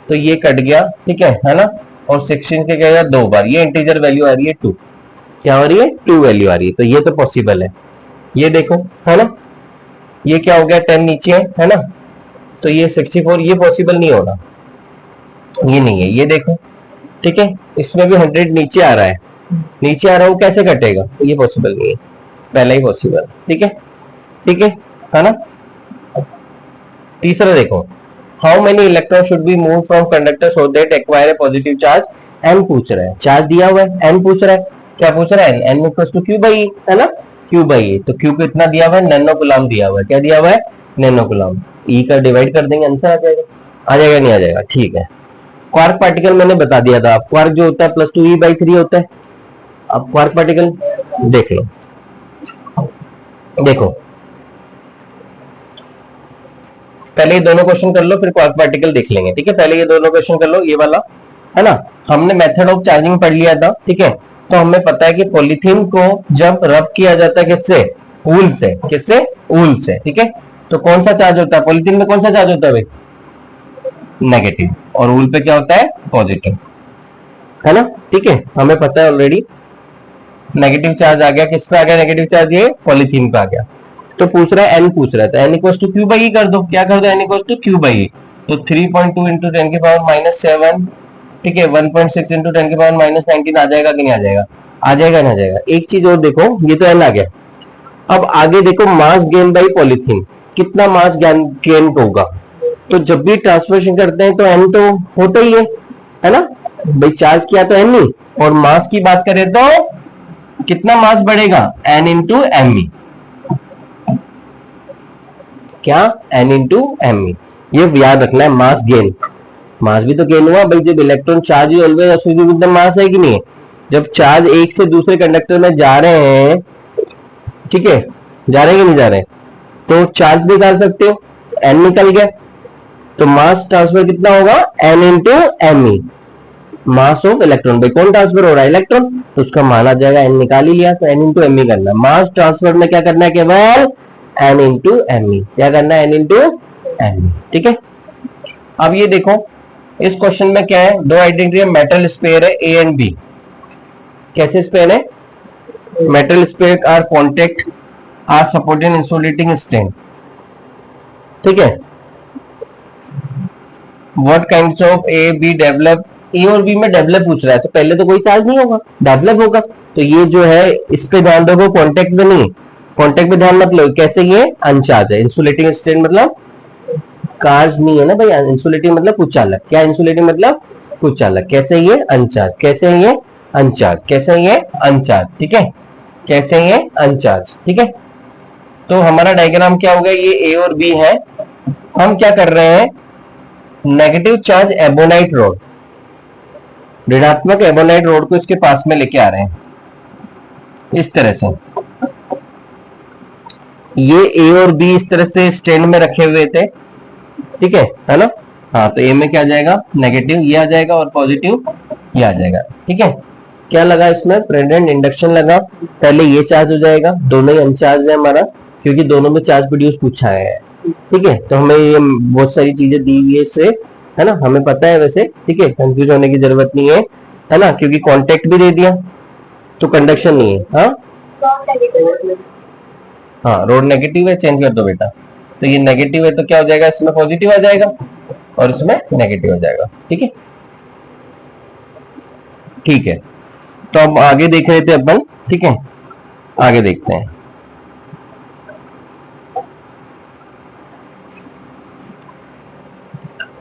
तो ये कट गया, ठीक है ना, और 16 के क्या, 2 बार ये इंटीजर वैल्यू आ रही है 2, क्या हो रही है, 2 वैल्यू आ रही है, तो ये तो पॉसिबल है। ये देखो, है ना, ये क्या हो गया, 10 नीचे है ना, तो ये 64, ये पॉसिबल नहीं होगा, ये नहीं है, ये देखो, ठीक है, इसमें भी 100 नीचे आ रहा है, नीचे आ रहा है, वो कैसे कटेगा, ये पॉसिबल नहीं है, पहला ही पॉसिबल, ठीक है, ठीक है ना। तीसरा देखो, how many electron should be move from conductor so that acquire a positive charge, N पूछ रहा है, चार्ज दिया हुआ है, एन पूछ रहा है, क्या पूछ रहा है, N equal to Q by, है ना, क्यू बाई, तो क्यू को इतना दिया हुआ है, नैनो कूलम दिया हुआ है, क्या दिया हुआ है, नैनो कूलम, ई का डिवाइड कर देंगे, आंसर आ जाएगा, आ जाएगा नहीं आ जाएगा, ठीक है। क्वार्क पार्टिकल मैंने बता दिया था, क्वार्क जो होता है +2e/3 होता है। अब क्वार्क पार्टिकल देख लो, देखो पहले ये दोनों क्वेश्चन कर लो, फिर क्वार्क पार्टिकल देख लेंगे, ठीक है। पहले ये दोनों क्वेश्चन कर लो, ये वाला, है ना, हमने मेथड ऑफ चार्जिंग पढ़ लिया था, ठीक है। तो हमें पता है कि पॉलीथीन को जब रब किया जाता है किससे, वूल से, किससे, वूल से, ठीक है। तो कौन सा चार्ज होता है पॉलीथीन में, कौन सा चार्ज होता है भाई, नेगेटिव, और वूल पे क्या होता है, पॉजिटिव, है ना, ठीक है, हमें पता है ऑलरेडी। नेगेटिव चार्ज आ गया, किस पे आ गया नेगेटिव चार्ज, ये पॉलीथीन पे आ गया। तो पूछ रहा है एन, पूछ रहा है, तो N equal to Q by कर दो, क्या कर दो, N equal to Q by, तो 3.2 इंटू 10 की पावर माइनस 7, ठीक है, 1.6 इंटू 10 की पावर माइनस 19 आ जाएगा कि नहीं आ जाएगा, आ जाएगा नहीं आ जाएगा। एक चीज और देखो, ये तो एन आ गया, अब आगे देखो मास गेन बाई पॉलीथीन, कितना मास गेन होगा। तो जब भी ट्रांसफॉर्मेशन करते हैं तो एन तो होता ही है ना भाई, चार्ज किया तो एन ही, और मास की बात करें तो कितना मास बढ़ेगा, एन इंटू एम ई, क्या, एन इंटू एम ई, ये याद रखना है, मास गेन, मास भी तो गेन हुआ भाई, जब electron charge always associated with the mass है कि नहीं है, जब चार्ज एक से दूसरे कंडक्टर में जा रहे हैं, ठीक है, जा रहे हैं कि नहीं जा रहे हैं, तो चार्ज निकाल सकते हो, एन निकल गया, तो मास ट्रांसफर कितना होगा, N into M E, mass of electron, भाई कौन ट्रांसफर हो रहा है, इलेक्ट्रॉन, तो उसका मान आ जाएगा, एन निकाल ही लिया, तो एन इंटू एम ई करना, मास ट्रांसफर में क्या करना है, केवल एन इंटू एम ई, क्या करना है, एन इंटू एम ई, ठीक है। अब ये देखो, इस क्वेश्चन में क्या है, दो आइडेंटिटी मेटल स्पेयर है ए एंड बी, कैसे स्पेयर है, metal sphere or contact or supporting insulating strength, ठीक है। What kinds of A B develop, A और बी में डेवलप पूछ रहा है, तो पहले तो कोई चार्ज नहीं होगा, डेवलप होगा, तो ये जो है इस पे ध्यान रखो, कॉन्टेक्ट पे नहीं, कॉन्टेक्ट पे ध्यान मत लो, कैसे ये अनचार्ज है, इंसुलेटिंग स्ट्रेंथ मतलब चार्ज नहीं है ना भाई, इंसुलेटिंग मतलब कुछ चालक, क्या इंसुलेटिंग मतलब कुछ चालक, कैसे ये अनचार्ज, कैसे ये अनचार्ज, कैसे ये अनचार्ज, ठीक है, कैसे ये अनचार्ज, ठीक है। तो हमारा डायग्राम क्या हो गया, ये ए और बी है, हम क्या कर रहे हैं, नेगेटिव चार्ज एबोनाइट रोड, ऋणात्मक एबोनाइट रोड को इसके पास में लेके आ रहे हैं, इस तरह से, ये ए और बी इस तरह से स्टैंड में रखे हुए थे, ठीक है ना, हाँ, तो ए में क्या आ जाएगा, नेगेटिव ये आ जाएगा, और पॉजिटिव ये आ जाएगा, ठीक है। क्या लगा इसमें, प्रेजेंट इंडक्शन लगा। पहले ये चार्ज हो जाएगा, दोनों ही अनचार्ज है हमारा, क्योंकि दोनों में चार्ज प्रोड्यूस पूछा है। ठीक है, तो हमें ये बहुत सारी चीजें दी हुई है इससे, है ना, हमें पता है वैसे। ठीक है, कंफ्यूज होने की जरूरत नहीं है ना, क्योंकि कॉन्टेक्ट भी दे दिया तो कंडक्शन नहीं है। हाँ हाँ, रोड नेगेटिव है, चेंज कर दो बेटा। तो ये नेगेटिव है तो क्या हो जाएगा, इसमें पॉजिटिव आ जाएगा और इसमें नेगेटिव हो जाएगा। ठीक है, ठीक है। तो अब आगे देख रहे थे अपन। ठीक है, आगे देखते हैं।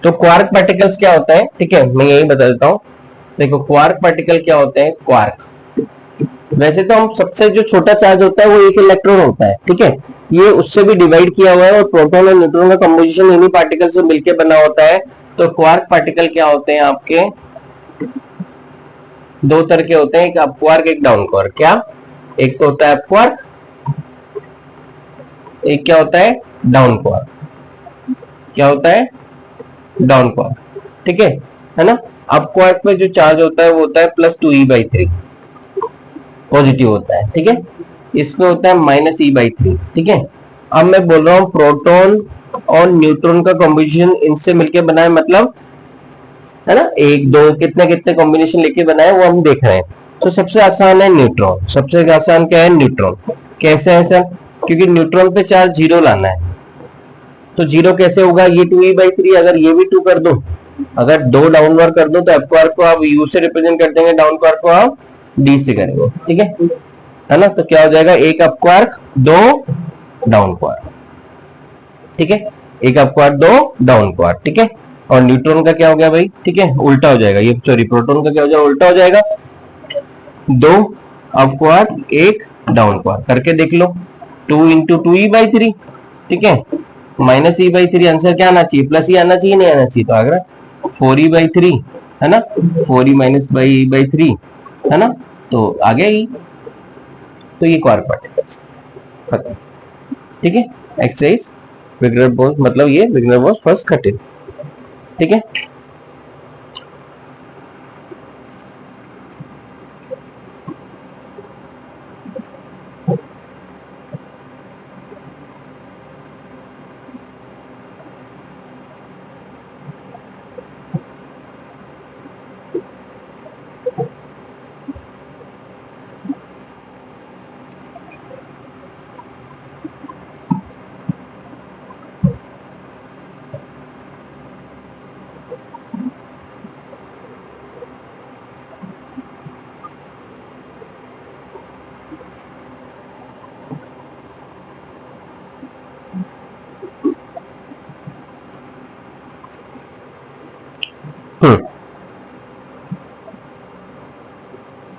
तो क्वार्क पार्टिकल्स क्या होता है, ठीक है, मैं यही बता देता हूं। देखो क्वार्क पार्टिकल क्या होते हैं। क्वार्क वैसे तो हम सबसे जो छोटा चार्ज होता है वो एक इलेक्ट्रॉन होता है। ठीक है, ये उससे भी डिवाइड किया हुआ है और प्रोटॉन और न्यूट्रॉन का कंपोजिशन इन्हीं पार्टिकल से मिलकर बना होता है। तो क्वार्क पार्टिकल क्या होते हैं आपके, दो तरह के होते हैं, एक अप क्वार्क एक डाउन क्वार्क। क्या, एक तो होता है अप क्वार्क, एक क्या होता है डाउन क्वार्क। क्या होता है डाउन क्वार्क। ठीक है ना। अप क्वार्क में जो चार्ज होता है वो होता है +2e/3, पॉजिटिव होता है। ठीक है, इसमें होता है -e/3। ठीक है, अब मैं बोल रहा हूं प्रोटॉन और न्यूट्रॉन का कॉम्बिनेशन इनसे मिलकर बना है, मतलब है ना, एक दो कितने कितने कॉम्बिनेशन लेके बना है वो हम देख रहे हैं। तो सबसे आसान है न्यूट्रॉन। सबसे आसान क्या है, न्यूट्रॉन। कैसे है सर, क्योंकि न्यूट्रॉन पे चार्ज 0 लाना है। तो 0 कैसे होगा, ये 2e/3, अगर ये भी 2 कर दो, अगर 2 डाउनवर्ड कर दो तो अप क्वार्क को आप u से रिप्रेजेंट कर देंगे, डाउन क्वार्क को आप d से करेंगे। ठीक है ना। तो क्या हो जाएगा, एक अप क्वार्क 2 डाउन क्वार्क। ठीक है, एक अप क्वार्क 2 डाउन क्वार्क। ठीक है, और न्यूट्रॉन का क्या हो गया भाई, ठीक है, उल्टा हो जाएगा ये, सॉरी प्रोटॉन का क्या हो जाएगा, उल्टा हो जाएगा। 2 अप क्वार्क 1 डाउन क्वार्क करके देख लो, 2 × 2e/3। ठीक है, -e/3, आंसर क्या आना चाहिए, प्लस ही आना चाहिए, नहीं आना चाहिए, तो आगे 4e/3 है ना, 4e -e/3 है ना, तो आ गया ही। तो ये क्वार्क पार्टिकल्स खत्म। ठीक है, एक्सरसाइज विग्नर बोस, मतलब ये विग्नर बोस फर्स्ट कटिंग। ठीक है,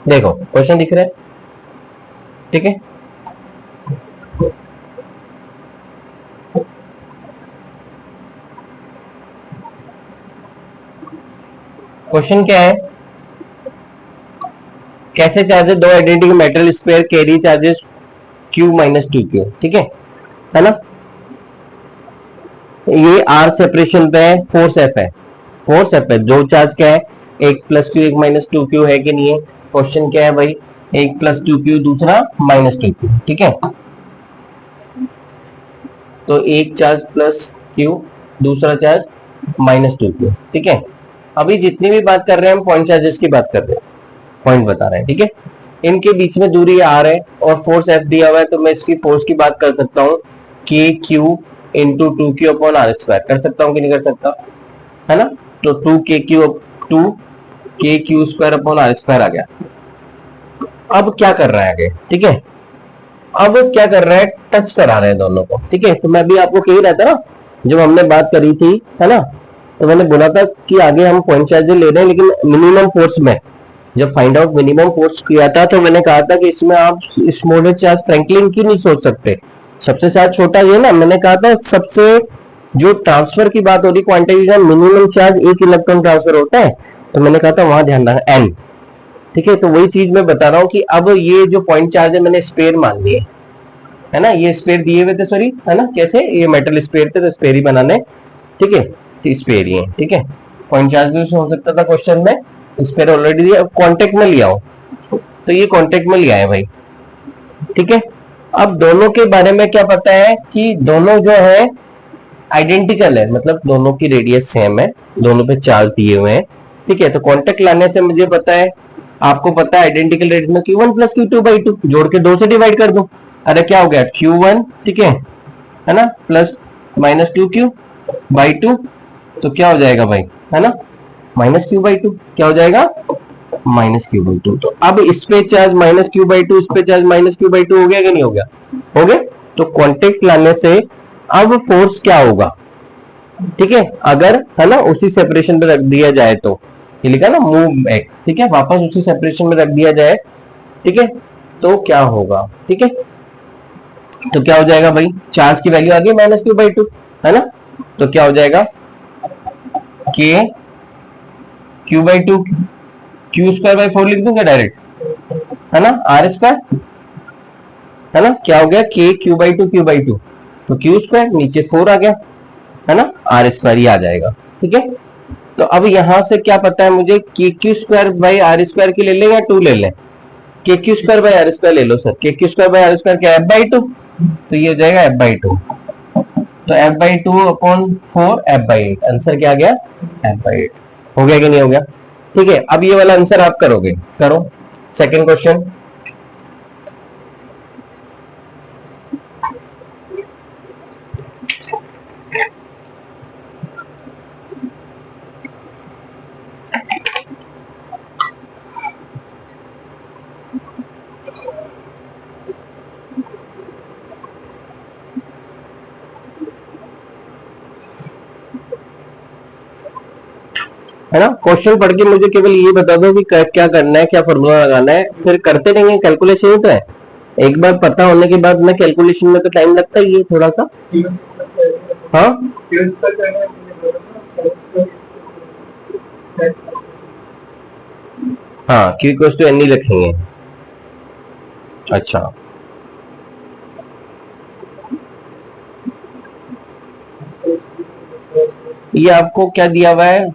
देखो क्वेश्चन दिख रहा है। ठीक है, क्वेश्चन क्या है, कैसे चार्जेस दो identical metal sphere carry charges q - 2q। ठीक है ना। ये r सेपरेशन पे है, फोर्स F है, फोर्स F है, दो चार्ज क्या है, एक +q एक -2q है कि नहीं है। क्वेश्चन क्या है भाई, एक +2q दूसरा -2q। ठीक है, तो एक चार्ज +q दूसरा चार्ज -2q। ठीक है, अभी जितनी भी बात कर रहे हैं हम पॉइंट चार्जेस की बात कर रहे हैं, पॉइंट बता रहे हैं। ठीक है, इनके बीच में दूरी r है और फोर्स F दिया हुआ है, तो मैं इसकी फोर्स की बात कर सकता हूँ kq × 2q/r², कर सकता हूँ कि नहीं कर सकता, है ना। तो 2kq²/r² आ गया। अब क्या कर रहा है आगे, ठीक है, अब क्या कर रहा है, टच करा रहे हैं दोनों को। ठीक है, तो मैं भी आपको कह रहा था ना, जब हमने बात करी थी, है ना, तो मैंने बोला था कि आगे हम पॉइंट चार्जेस ले रहे हैं, लेकिन मिनिमम फोर्स में, जब फाइंड आउट मिनिमम फोर्स किया था तो मैंने कहा था कि इसमें आप स्मॉलेस्ट चार्ज फ्रैंकलिन की नहीं सोच सकते, सबसे चार्ज छोटा ये ना, मैंने कहा था सबसे जो ट्रांसफर की बात हो रही quantization, minimum charge 1 electron transfer होता है, तो मैंने कहा था वहां ध्यान रखना n। ठीक है, तो वही चीज मैं बता रहा हूँ कि अब ये जो पॉइंट चार्ज है मैंने स्पेयर मान लिए, है ना, ये स्पेयर दिए हुए थे, सॉरी, है ना, कैसे, ये मेटल स्पेयर थे तो स्पेयर ही बनाने। ठीक है, तो स्पेयर ही है। ठीक है, पॉइंट चार्ज भी हो सकता था क्वेश्चन में, स्पेयर ऑलरेडी दिया, अब कॉन्टेक्ट में लिया हो, तो ये कांटेक्ट में लिया है भाई, ठीक है। अब दोनों के बारे में क्या पता है कि दोनों जो है आइडेंटिकल है, मतलब दोनों की रेडियस सेम है, दोनों पे चार्ज दिए हुए हैं, ठीक है। तो कांटेक्ट लाने से मुझे पता है, आपको पता है आइडेंटिकल रेडियस में Q1 प्लस Q2/2 जोड़ के 2 से डिवाइड कर दो, अरे क्या हो गया Q1, ठीक है ना, प्लस माइनस 2Q/2, तो क्या हो जाएगा भाई, है ना, माइनस Q/2, क्या हो जाएगा माइनस Q/2। तो अब इस पे चार्ज माइनस Q/2, इस पे चार्ज माइनस Q/2 हो गया कि नहीं हो गया, हो गया। तो कांटेक्ट लाने से अब फोर्स क्या होगा, ठीक है, अगर है ना उसी सेपरेशन में रख दिया जाए तो, ये लिखा ना मूव बैक, ठीक है, वापस उसी सेपरेशन में रख दिया जाए, ठीक है, तो क्या होगा, ठीक है। तो क्या हो जाएगा भाई, चार्ज की वैल्यू आ गई माइनस Q/2, है ना, तो क्या हो जाएगा के Q/2 Q²/4 लिख दूंगा डायरेक्ट, है ना, R², है ना, क्या हो गया के Q/2 तो Q², नीचे 4 आ गया, है ना, R² ही आ जाएगा, ठीक है। तो अब यहां से क्या पता है मुझे, KQ²/R² की ले लें या 2 ले लें, KQ²/R² ले लो सर, KQ²/R² क्या F/2, तो ये हो जाएगा F/2, तो F/2/4 F/8, आंसर क्या आ गया F/8, हो गया कि नहीं हो गया, ठीक है। अब ये वाला आंसर आप करोगे, करो सेकंड क्वेश्चन। है ना, क्वेश्चन पढ़ के मुझे केवल ये बता दो कि क्या करना है, क्या फॉर्मूला लगाना है, फिर करते रहेंगे, कैलकुलेशन ही तो है। एक बार पता होने के बाद ना कैलकुलेशन में तो टाइम लगता ही है थोड़ा सा। हाँ हाँ, Q इक्वल्स टू N ही रखेंगे। अच्छा, ये आपको क्या दिया हुआ है,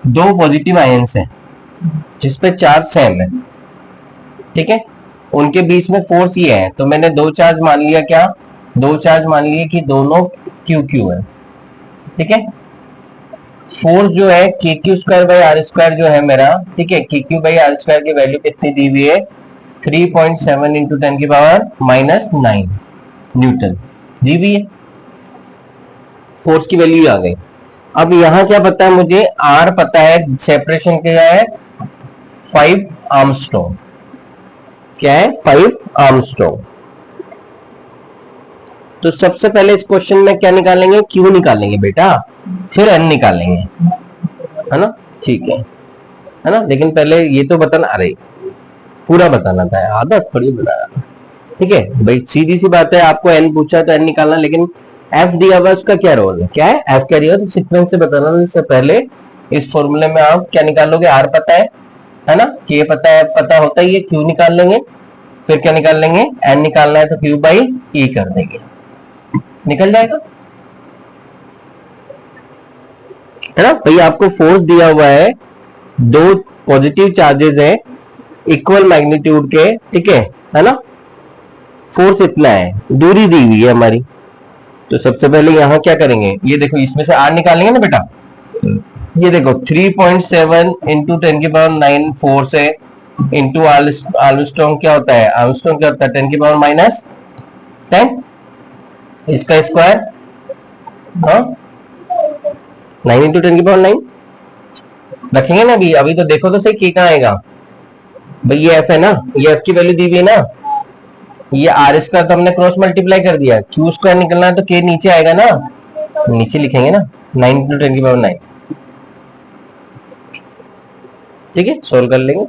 दो पॉजिटिव आयंस हैं जिसपे चार्ज सेम है, ठीक है, उनके बीच में फोर्स ये है, तो मैंने दो चार्ज मान लिया, क्या दो चार्ज मान लिए कि दोनों QQ है, ठीक है। फोर्स जो है KQ²/R² जो है मेरा, ठीक है, KQ/R² की वैल्यू कितनी दी हुई है, 3.7 इंटू 10⁻⁹ न्यूटन दी हुई है, फोर्स की वैल्यू आ गई। अब यहां क्या पता है मुझे, R पता है, सेपरेशन क्या है 5 आर्मस्ट्रॉन्ग, क्या है 5 आर्मस्ट्रॉन्ग। तो सबसे पहले इस क्वेश्चन में क्या निकालेंगे, Q निकालेंगे बेटा, फिर N निकालेंगे, है ना, ठीक है ना, लेकिन पहले ये तो बताना, अरे पूरा बताना था, आदत थोड़ी बताया, ठीक है भाई, सीधी सी बात है, आपको N पूछा तो N निकालना, लेकिन F दिया हुआ उसका क्या रोल है, क्या है F क्या दिया, तो सीक्वेंस से बताना। इससे पहले इस फॉर्मूले में आप क्या निकालोगे, R पता है ना, K पता है, पता होता ही है, Q निकाल लेंगे, फिर क्या निकाल लेंगे, N निकालना है तो Q/E कर देंगे, निकल जाएगा, है ना। भाई आपको फोर्स दिया हुआ है, दो पॉजिटिव चार्जेस है इक्वल मैग्नीट्यूड के, ठीक है ना, फोर्स इतना है, दूरी दी हुई है हमारी। तो सबसे पहले यहां क्या करेंगे, ये देखो इसमें से R निकालेंगे ना बेटा, ये देखो 3.7 इंटू 10⁻⁹ फोर्स है, इंटू आर्मस्ट्रॉन्ग क्या होता है, आर्मस्ट्रॉन्ग क्या होता है 10⁻⁻10, इसका स्क्वायर, हाँ 9 इंटू 10⁻⁹ रखेंगे ना, अभी अभी तो देखो तो सही K कहाँ आएगा भाई, ये F है ना, ये F की वैल्यू दी हुई है ना, ये R² तो हमने क्रॉस मल्टीप्लाई कर दिया, Q² निकलना है तो K नीचे आएगा ना, नीचे लिखेंगे ना 9 इंटू 10⁻⁹, ठीक है, सोल्व कर लेंगे।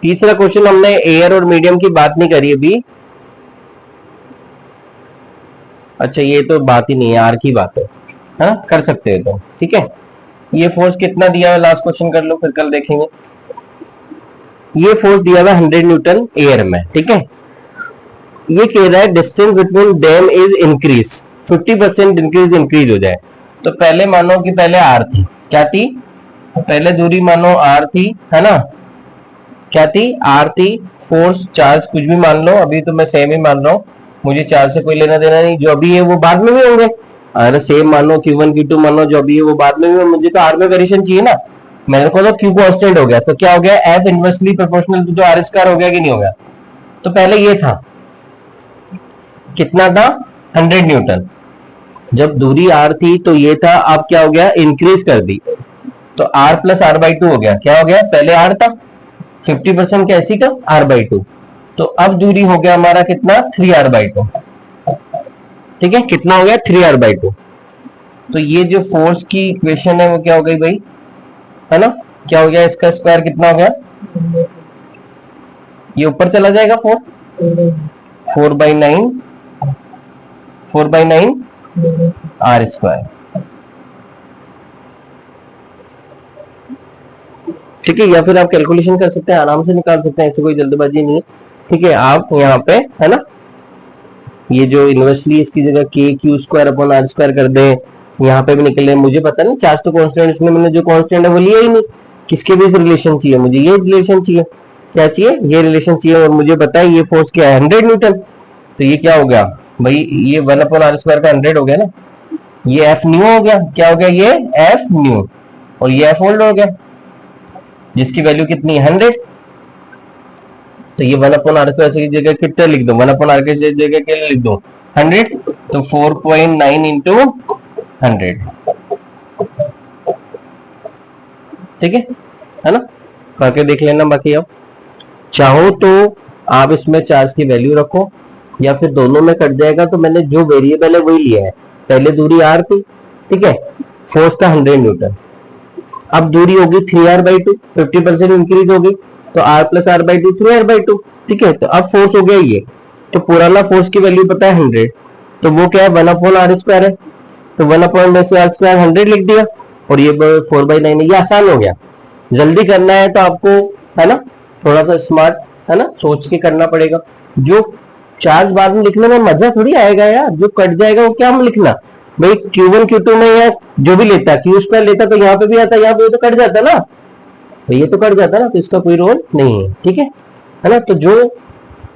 तीसरा क्वेश्चन, हमने एयर और मीडियम की बात नहीं करी अभी, अच्छा ये तो बात ही नहीं है, आर की बात है ना, कर सकते हो तो, ठीक है। ये फोर्स कितना दिया है, लास्ट क्वेश्चन कर लो फिर कल देखेंगे। ये फोर्स दिया हुआ 100 न्यूटन एयर में, ठीक है, ये कह रहा है distance between them is increase, 50% increase हो जाए। तो पहले मानो कि पहले आर थी, क्या थी, पहले दूरी मानो आर थी, है ना, क्या थी, आर थी, फोर्स चार्ज कुछ भी मान लो, अभी तो मैं सेम ही मान रहा हूँ, मुझे चार्ज से कोई लेना देना नहीं, जो अभी है वो बाद में भी होंगे, अगर सेम मानो Q1 Q2 मानो, जो अभी है वो बाद में भी, मुझे तो आर में वेरिएशन चाहिए ना, मेरे को तो Q कांस्टेंट हो गया, तो क्या हो गया, F inversely proportional to R square हो गया कि नहीं हो गया। तो पहले ये था, कितना था, 100 न्यूटन, जब दूरी आर थी तो ये था, अब क्या हो गया, इंक्रीज कर दी, तो R plus R by two हो गया, क्या हो गया, पहले आर था 50% कैसी का आर बाई टू, तो अब दूरी हो गया हमारा कितना, 3r बाई टू, ठीक है, कितना हो गया, 3r बाई टू। तो ये जो फोर्स की इक्वेशन है वो क्या हो गई भाई, है ना, क्या हो गया, इसका स्क्वायर कितना हो गया, ये ऊपर चला जाएगा 4/9 आर स्क्वायर, ठीक है, या फिर आप कैलकुलेशन कर सकते हैं, आराम से निकाल सकते हैं, ऐसे कोई जल्दबाजी नहीं है, ठीक है, आप यहाँ पे, है ना, ये जो इनवर्सली इसकी जगह K Q square upon R square कर दे, यहाँ पे भी निकले, मुझे पता नहीं चार्ज तो कांस्टेंट, इसमें मैंने जो कांस्टेंट है वो लिया ही नहीं, किसके बीच रिलेशन चाहिए, मुझे ये रिलेशन चाहिए, क्या चाहिए, ये रिलेशन चाहिए, और मुझे पता है ये फोर्स क्या है, 100 न्यूटन, तो ये क्या हो गया भाई, ये 1 अपॉन आर स्क्वायर का 100 हो गया ना, ये एफ न्यू हो गया, क्या हो गया, ये एफ न्यू, और ये एफ होल्ड हो गया, जिसकी वैल्यू कितनी, 100, तो ये 1 अपॉन आर स्क्वायर की जगह कितना लिख दो, 1 अपॉन आर की जगह क्या लिख दो, 100, तो 4.9 इंटू 100, ठीक है ना, करके देख लेना, बाकी आप चाहो तो आप इसमें चार्ज की वैल्यू रखो, या फिर दोनों में कट जाएगा, तो मैंने जो वेरिएबल है वही लिया है, पहले दूरी आर थी, ठीक है, फोर्स था 100 न्यूटन, अब दूरी होगी 3r बाई टू, 50% इंक्रीज होगी, तो r plus R by two 3r by two, ठीक है, तो अब फोर्स हो गया ये, तो पुराना फोर्स की वैल्यू पता है 100, तो वो क्या है, 1 अपॉन आर स्क्वायर है, तो 1 अपॉन आर स्क्वायर 100 लिख दिया, और ये 4/9 है, ये आसान हो गया, जल्दी करना है तो आपको, है ना, थोड़ा सा स्मार्ट, है ना, सोच के करना पड़ेगा, जो चार्ज बाद में लिखने में मजा थोड़ी आएगा यार, जो कट जाएगा वो क्या हम लिखना भाई, Q1 Q2 में या जो भी लेता, क्यू स्क्वायर लेता तो यहाँ पे भी आता, यहाँ पे तो कट जाता ना, तो ये तो कट जाता ना, तो इसका कोई रोल नहीं है, ठीक है ना, तो जो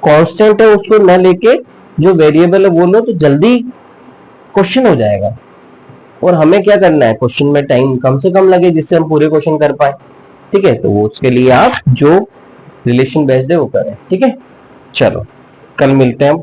कांस्टेंट है उसको ना लेके जो वेरिएबल है वो लो, तो जल्दी क्वेश्चन हो जाएगा, और हमें क्या करना है, क्वेश्चन में टाइम कम से कम लगे, जिससे हम पूरे क्वेश्चन कर पाए, ठीक है, तो वो उसके लिए आप जो रिलेशन बेस्ड है वो करें, ठीक है, चलो कल मिलते हैं हम।